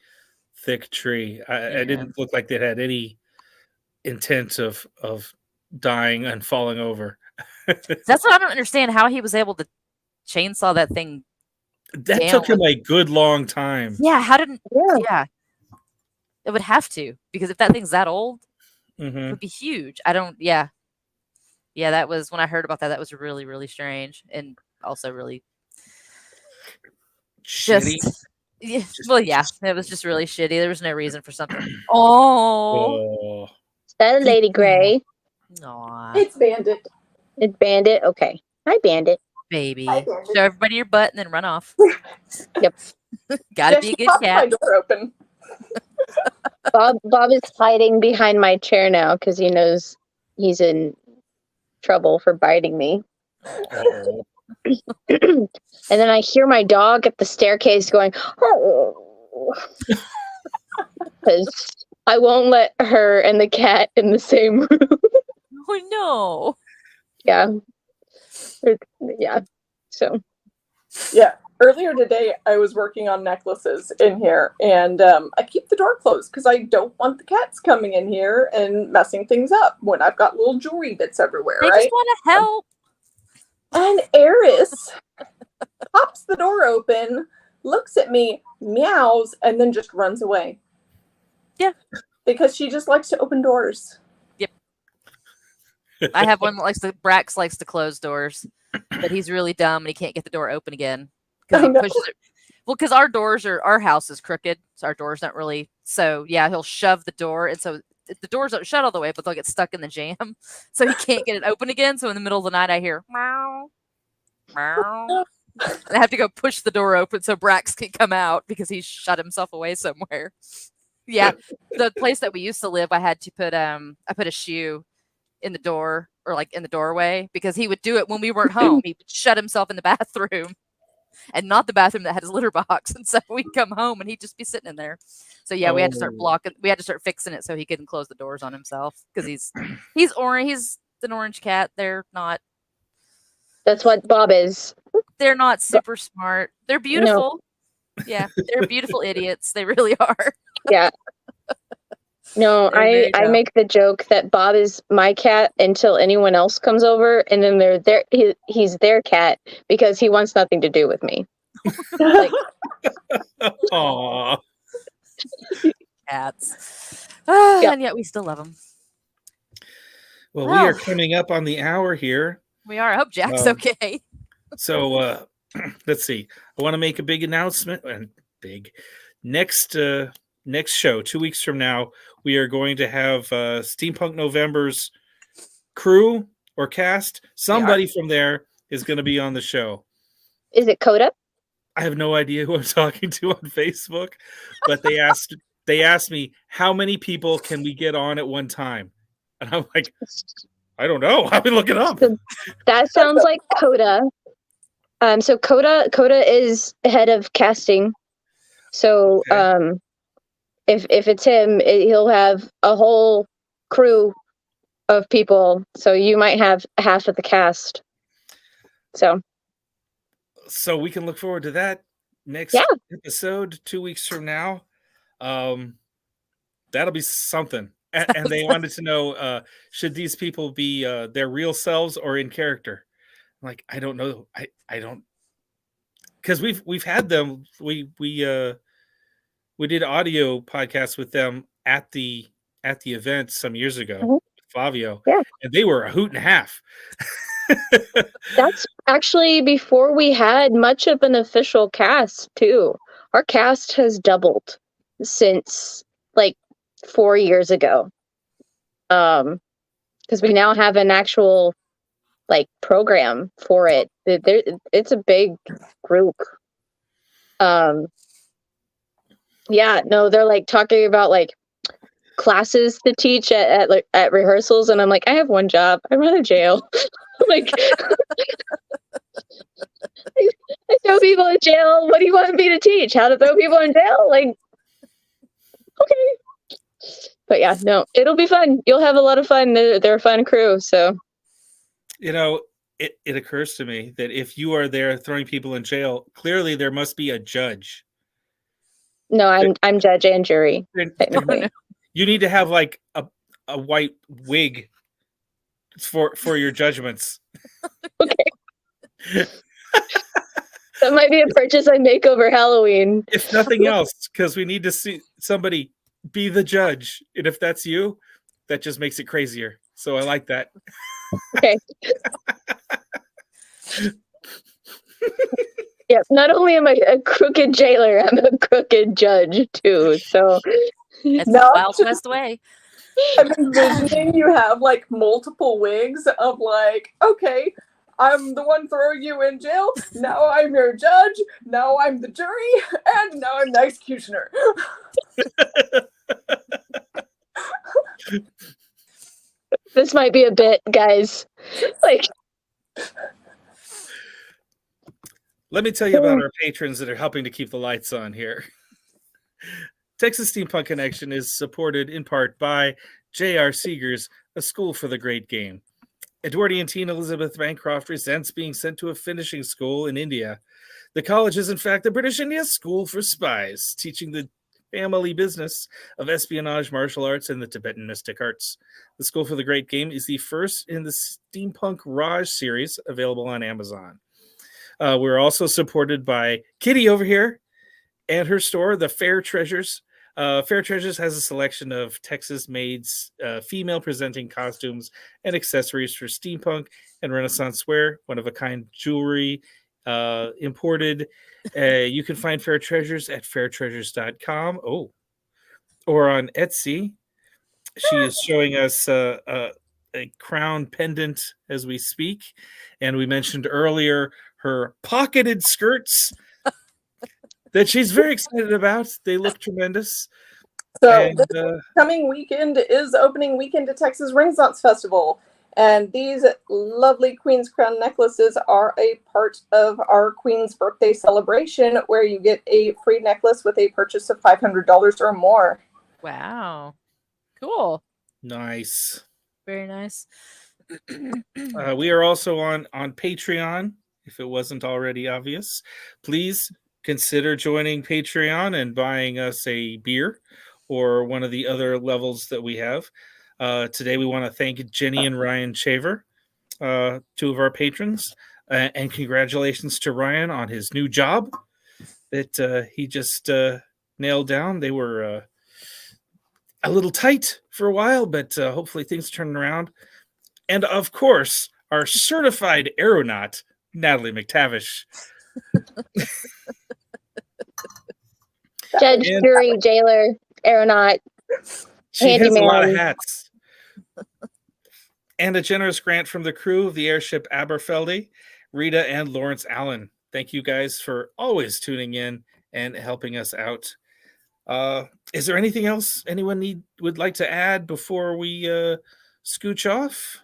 thick tree. Yeah. It didn't look like they had any intent of dying and falling over. That's what I don't understand. How he was able to chainsaw that thing. That Down took him a good long time. Yeah, how didn't? Yeah. Yeah, it would have to, because if that thing's that old, it Mhm. would be huge. I don't. Yeah, yeah. That was when I heard about that. That was really, really strange, and also really Shitty. just. Yeah, well, yeah, it was just really shitty. There was no reason for something. Oh, Oh. Is that a Lady Gray? aw, It's Bandit. It's Bandit? Okay. Hi, Bandit. baby. Hi, Bandit. Show everybody your butt and then run off. Yep. Gotta Yeah, be a she good popped my cat. door open. Bob is hiding behind my chair now because he knows he's in trouble for biting me. Uh-oh. And then I hear my dog at the staircase going, because I won't let her and the cat in the same room. Oh no. Yeah. Yeah. So, Yeah. Earlier today, I was working on necklaces in here, and I keep the door closed because I don't want the cats coming in here and messing things up when I've got little jewelry bits everywhere, They right? just want to help. And Eris pops the door open, looks at me, meows, and then just runs away. Yeah. Because she just likes to open doors. I have one that Brax likes to close doors, but he's really dumb and he can't get the door open again because I he know. pushes it. Well, because our house is crooked, so our doors don't really. So yeah, he'll shove the door, and so the doors don't shut all the way, but they'll get stuck in the jam, so he can't get it open again. So in the middle of the night, I hear meow, meow, and I have to go push the door open so Brax can come out because he's shut himself away somewhere. Yeah, the place that we used to live, I had to put I put a shoe in the door, or like in the doorway, because he would do it when we weren't home. He would shut himself in the bathroom, and not the bathroom that had his litter box. And so we'd come home and he'd just be sitting in there. So yeah, we had to start blocking. We had to start fixing it so he couldn't close the doors on himself, because he's orange. He's an orange cat. They're not that's what Bob is. super smart. They're beautiful. Yeah, they're beautiful idiots. They really are. Yeah. No, They're very I dumb. make the joke that Bob is my cat until anyone else comes over, and then he's their cat because he wants nothing to do with me. Like, Aw. Cats. Yeah. And yet we still love them. Well, we are coming up on the hour here. We are. I hope Jack's okay. So let's see. I want to make a big announcement. And next show, 2 weeks from now, we are going to have Steampunk November's crew or cast. Somebody from there is going to be on the show. is it Coda? I have no idea who I'm talking to on Facebook, but they asked me, how many people can we get on at one time? And I'm like, I don't know. I've been looking up. So that sounds like Coda. So Coda is head of casting. So Okay. if it's him, he'll have a whole crew of people. So you might have half of the cast. So we can look forward to that next episode 2 weeks from now. That'll be something. And they wanted to know, should these people be their real selves or in character? I'm like, I don't know. I don't, because we've had them. We did audio podcasts with them at the event some years ago, Flavio. Yeah. And they were a hoot and a half. that's actually before we had much of an official cast too. Our cast has doubled since like 4 years ago. Because we now have an actual like program for it. It's a big group. Yeah, no, they're like talking about like classes to teach at rehearsals, and I'm like, I have one job. I run a jail. Like, I throw people in jail. What do you want me to teach? How to throw people in jail? Like, okay. But yeah, no, it'll be fun. You'll have a lot of fun. They're a fun crew. So, You know, it occurs to me that if you are there throwing people in jail, clearly there must be a judge. No, I'm judge and jury. Technically. You need to have like a white wig for your judgments. Okay. That might be a purchase I make over Halloween. If nothing else, because we need to see somebody be the judge. And if that's you, that just makes it crazier. So I like that. Okay. Yeah, not only am I a crooked jailer, I'm a crooked judge too. So It's No. the Wild West way. I'm envisioning you have like multiple wigs of like, okay, I'm the one throwing you in jail. Now I'm your judge. Now I'm the jury. And now I'm the executioner. this might be a bit, guys. Like, Let me tell you about our patrons that are helping to keep the lights on here. Texas Steampunk Connection is supported in part by J.R. Seegers, A School for the Great Game. Edwardian teen Elizabeth Bancroft resents being sent to a finishing school in India. The college is, in fact, the British India School for Spies, teaching the family business of espionage, martial arts, and the Tibetan mystic arts. The School for the Great Game is the first in the Steampunk Raj series, available on Amazon. We're also supported by Kitty over here and her store, the Fair Treasures. Fair Treasures has a selection of Texas-made female-presenting costumes and accessories for steampunk and Renaissance wear, one-of-a-kind jewelry imported. You can find Fair Treasures at fairtreasures.com. Oh, or on Etsy. She is showing us a crown pendant as we speak. And we mentioned earlier her pocketed skirts that she's very excited about. They look tremendous. So And, this coming weekend is opening weekend at Texas Renaissance Festival. And these lovely Queen's Crown necklaces are a part of our Queen's birthday celebration, where you get a free necklace with a purchase of $500 or more. Wow. Cool. nice. Very nice. We are also on Patreon, if it wasn't already obvious. Please consider joining Patreon and buying us a beer or one of the other levels that we have. Today we want to thank Jenny and Ryan Shaver, two of our patrons, and congratulations to Ryan on his new job that he just nailed down. They were a little tight for a while, but hopefully things turn around. And of course, our certified aeronaut, Natalie McTavish. judge, And- jury, jailer, aeronaut. She has a lot of Handyman. hats. And a generous grant from the crew of the airship Aberfeldy, Rita and Lawrence Allen. Thank you guys for always tuning in and helping us out. Is there anything else anyone would like to add before we scooch off?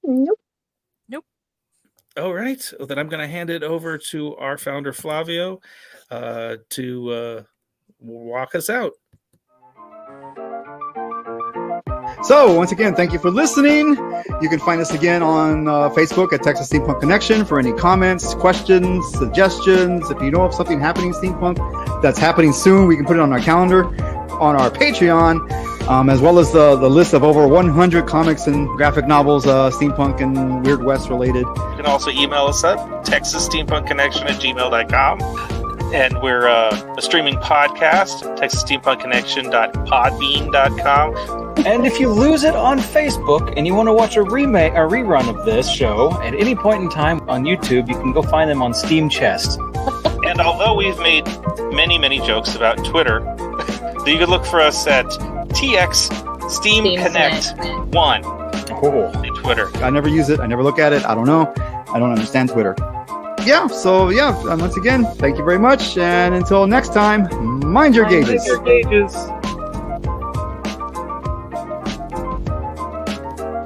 Nope. All right. Well, then I'm going to hand it over to our founder, Flavio, to walk us out. So, once again, thank you for listening. You can find us again on Facebook at Texas Steampunk Connection for any comments, questions, suggestions. If you know of something happening steampunk that's happening soon, we can put it on our calendar, on our Patreon, as well as the list of over 100 comics and graphic novels, steampunk and Weird West related. You can also email us at texassteampunkconnection@gmail.com. And we're a streaming podcast, texassteampunkconnection.podbean.com. And if you lose it on Facebook and you want to watch a rerun of this show at any point in time on YouTube, you can go find them on Steam Chest. And although we've made many, many jokes about Twitter, you can look for us at TX Steam Connect 1 on Twitter. I never use it. I never look at it. I don't know. I don't understand Twitter. Once again, thank you very much. And until next time, mind your gauges. Mind your gauges.